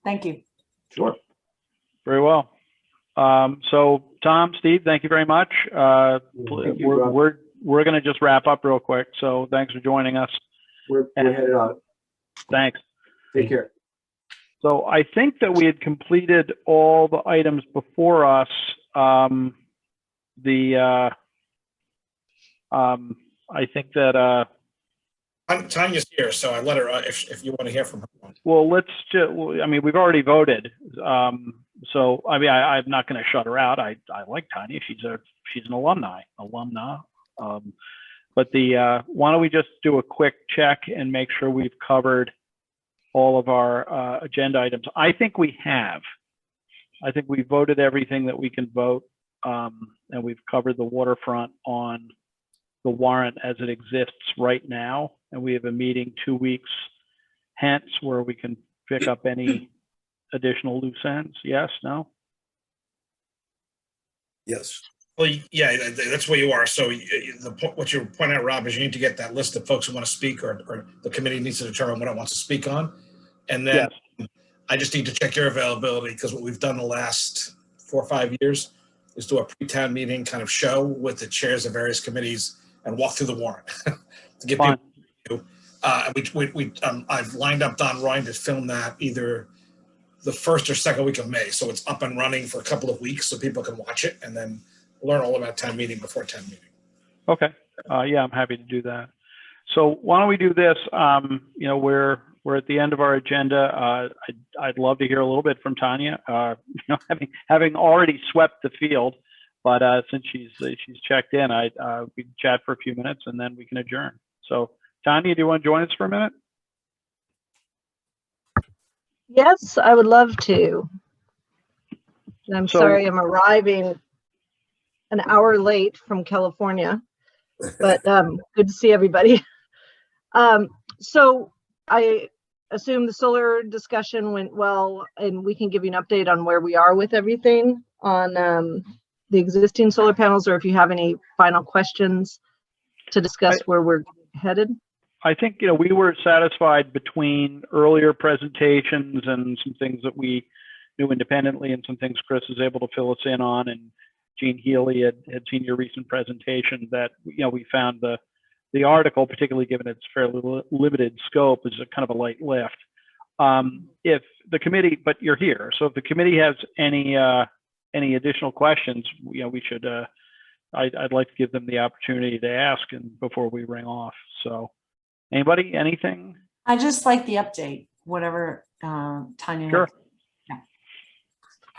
Thank you. Sure. Very well. So Tom, Steve, thank you very much. Thank you, Rob. We're going to just wrap up real quick. So thanks for joining us. We're headed out. Thanks. Take care. So I think that we had completed all the items before us. I think that, Tanya's here, so I let her, if you want to hear from her. well, let's just, I mean, we've already voted. So, I mean, I'm not going to shut her out. I like Tanya. She's an alumna. But why don't we just do a quick check and make sure we've covered all of our agenda items? I think we have. I think we voted everything that we can vote, and we've covered the waterfront on the warrant as it exists right now. And we have a meeting 2 weeks hence where we can pick up any additional loose ends. Yes, no? yes. Well, yeah, that's where you are. So what you're pointing out, Rob, is you need to get that list of folks who want to speak, or the committee needs to determine what it wants to speak on. And then Yes. I just need to check your availability, because what we've done the last 4 or 5 years is do a pre-town meeting kind of show with the chairs of various committees and walk through the warrant to get Fine. people. I've lined up Don Ryan to film that either the first or second week of May, so it's up and running for a couple of weeks so people can watch it and then learn all about town meeting before town meeting. Okay. Yeah, I'm happy to do that. So why don't we do this? We're at the end of our agenda. I'd love to hear a little bit from Tanya. Having already swept the field, but since she's checked in, we can chat for a few minutes and then we can adjourn. So Tanya, do you want to join us for a minute? Yes, I would love to. And I'm So- sorry I'm arriving an hour late from California, but good to see everybody. So I assume the solar discussion went well, and we can give you an update on where we are with everything on the existing solar panels, or if you have any final questions to discuss where we're headed. I think, we were satisfied between earlier presentations and some things that we knew independently and some things Chris was able to fill us in on, and Gene Healy had seen your recent presentation, that, we found the article, particularly given its fairly limited scope, is a kind of a light lift. If the committee, but you're here, so if the committee has any additional questions, we should, I'd like to give them the opportunity to ask and before we ring off. So anybody, anything? I just like the update, whatever Tanya. Sure.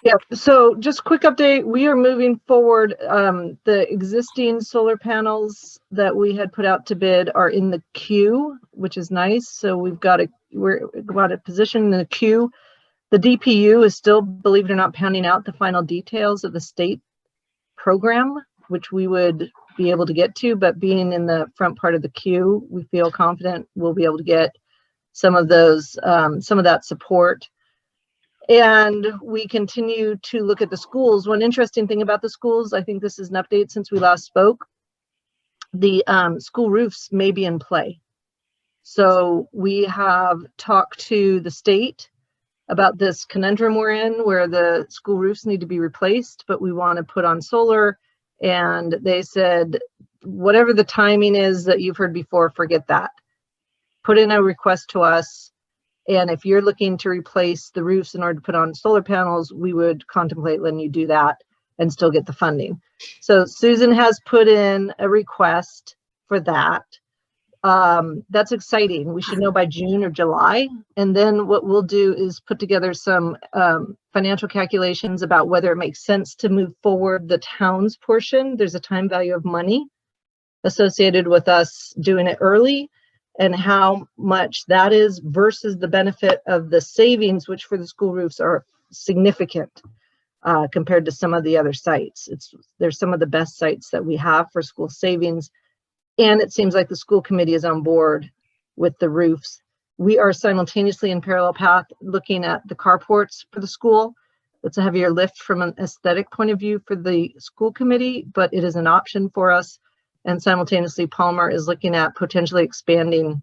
Yeah, so just quick update, we are moving forward. The existing solar panels that we had put out to bid are in the queue, which is nice. So we're got a position in the queue. The DPU is still, believe it or not, pounding out the final details of the state program, which we would be able to get to, but being in the front part of the queue, we feel confident we'll be able to get some of that support. And we continue to look at the schools. One interesting thing about the schools, I think this is an update since we last spoke, the school roofs may be in play. So we have talked to the state about this conundrum we're in where the school roofs need to be replaced, but we want to put on solar. And they said, whatever the timing is that you've heard before, forget that. Put in a request to us. And if you're looking to replace the roofs in order to put on solar panels, we would contemplate letting you do that and still get the funding. So Susan has put in a request for that. That's exciting. We should know by June or July. And then what we'll do is put together some financial calculations about whether it makes sense to move forward the town's portion. There's a time value of money associated with us doing it early, and how much that is versus the benefit of the savings, which for the school roofs are significant compared to some of the other sites. They're some of the best sites that we have for school savings. And it seems like the school committee is on board with the roofs. We are simultaneously in parallel path looking at the carports for the school. It's a heavier lift from an aesthetic point of view for the school committee, but it is an option for us. And simultaneously, Palmer is looking at potentially expanding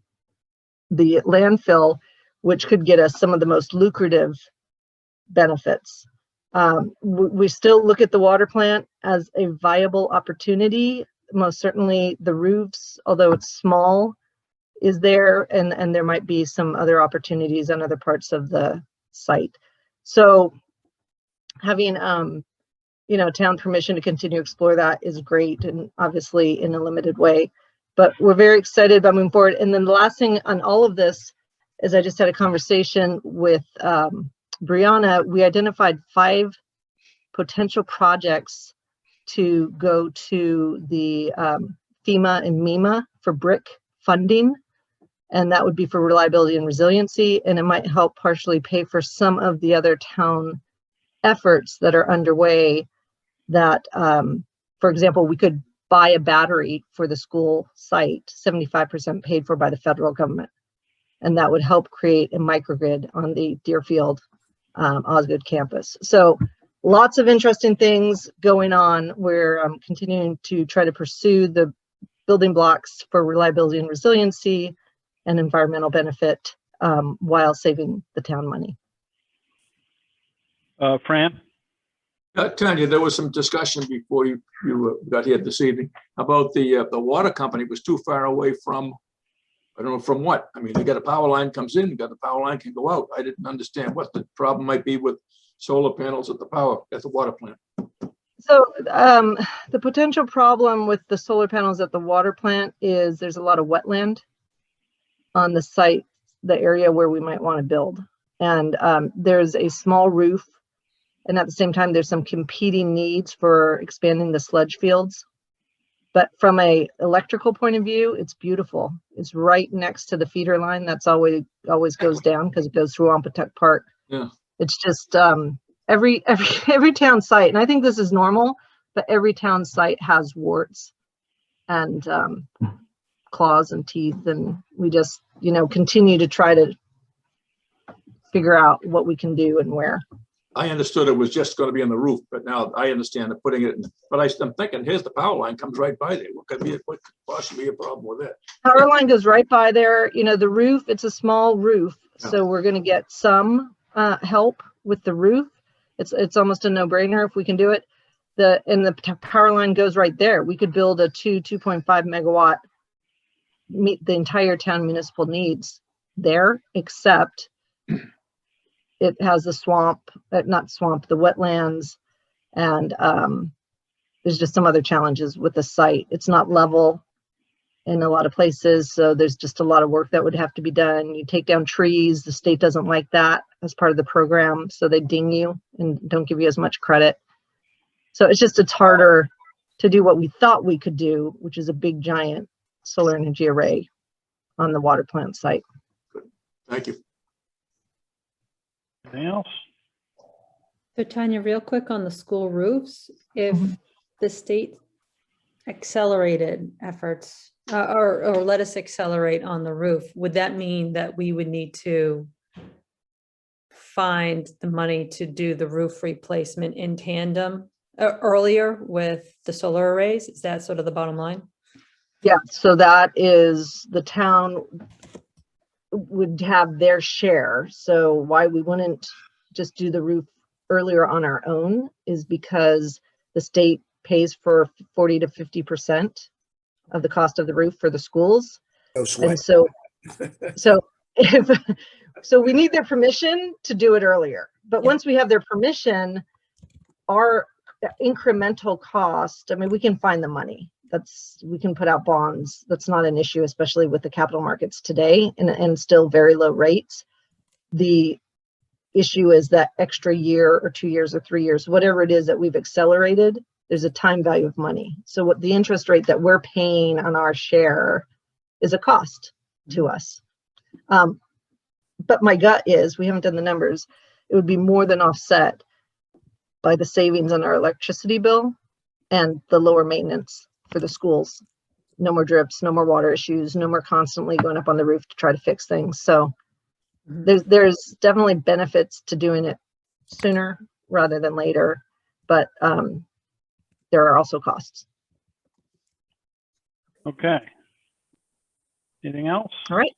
the landfill, which could get us some of the most lucrative benefits. We still look at the water plant as a viable opportunity. Most certainly the roofs, although it's small, is there, and there might be some other opportunities on other parts of the site. So having town permission to continue to explore that is great, and obviously in a limited way, but we're very excited about moving forward. And then the last thing on all of this is I just had a conversation with Brianna. We identified 5 potential projects to go to the FEMA and MEMA for BRIC funding. And that would be for reliability and resiliency. And it might help partially pay for some of the other town efforts that are underway that, for example, we could buy a battery for the school site, 75% paid for by the federal government. And that would help create a microgrid on the Deerfield Osgood campus. So lots of interesting things going on. We're continuing to try to pursue the building blocks for reliability and resiliency and environmental benefit while saving the town money. Fran? Tanya, there was some discussion before you got here this evening about the water company was too far away from, I don't know from what. I mean, they got a power line comes in, got the power line can go out. I didn't understand what the problem might be with solar panels at the water plant. So the potential problem with the solar panels at the water plant is there's a lot of wetland on the site, the area where we might want to build. And there's a small roof. And at the same time, there's some competing needs for expanding the sludge fields. But from a electrical point of view, it's beautiful. It's right next to the feeder line. That's always goes down because it goes through Ompatuck Park. Yeah. It's just every town site, and I think this is normal, but every town site has warts and claws and teeth, and we just continue to try to figure out what we can do and where. I understood it was just going to be on the roof, but now I understand that putting it in, but I'm thinking, here's the power line comes right by there. What could possibly be a problem with that? Power line goes right by there. The roof, it's a small roof, Yeah. so we're going to get some help with the roof. It's almost a no-brainer if we can do it. The power line goes right there. We could build a 2.5 megawatt, meet the entire town municipal needs there, except it has the the wetlands, and there's just some other challenges with the site. It's not level in a lot of places, so there's just a lot of work that would have to be done. You take down trees, the state doesn't like that as part of the program, so they ding you and don't give you as much credit. So it's harder to do what we thought we could do, which is a big giant solar energy array on the water plant site. Thank you. Anything else? So Tanya, real quick on the school roofs, if the state accelerated efforts or let us accelerate on the roof, would that mean that we would need to find the money to do the roof replacement in tandem earlier with the solar arrays? Is that sort of the bottom line? Yeah, so that is the town. would have their share. So why we wouldn't just do the roof earlier on our own is because the state pays for 40 to 50% of the cost of the roof for the schools. No sweat. And so if, so we need their permission to do it earlier. But once we have their permission, our incremental cost, I mean, we can find the money. We can put out bonds. That's not an issue, especially with the capital markets today and still very low rates. The issue is that extra year or 2 years or 3 years, whatever it is that we've accelerated, there's a time value of money. So what the interest rate that we're paying on our share is a cost to us. But my gut is, we haven't done the numbers, it would be more than offset by the savings on our electricity bill and the lower maintenance for the schools. No more drips, no more water issues, no more constantly going up on the roof to try to fix things. So there's definitely benefits to doing it sooner rather than later, but there are also costs. Okay. Anything else? All right.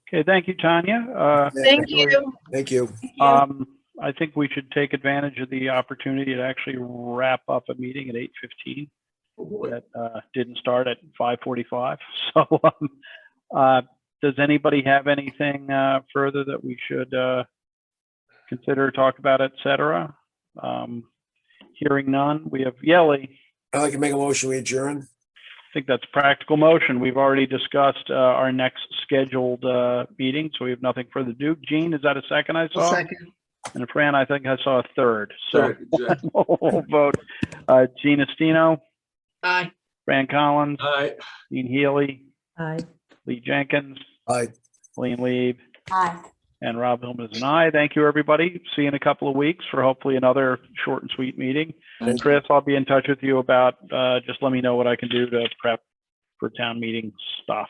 Okay, thank you, Tanya. Thank you. Thank you. I think we should take advantage of the opportunity to actually wrap up a meeting at 8:15 that didn't start at 5:45. So does anybody have anything further that we should consider, talk about, et cetera? Hearing none, we have Yeli. I'd like to make a motion, we adjourn. I think that's a practical motion. We've already discussed our next scheduled meeting, so we have nothing further to do. Gene, is that a second I saw? Second. And Fran, I think I saw a third. So Third, exactly. we'll vote. Gene Estino, Aye. Fran Collins, Aye. Dean Healy, Aye. Lee Jenkins, Aye. Lean Lieb, Aye. and Rob Hillman is an aye. Thank you, everybody. See you in a couple of weeks for hopefully another short and sweet meeting. And Chris, I'll be in touch with you about, just let me know what I can do to prep for town meeting stuff.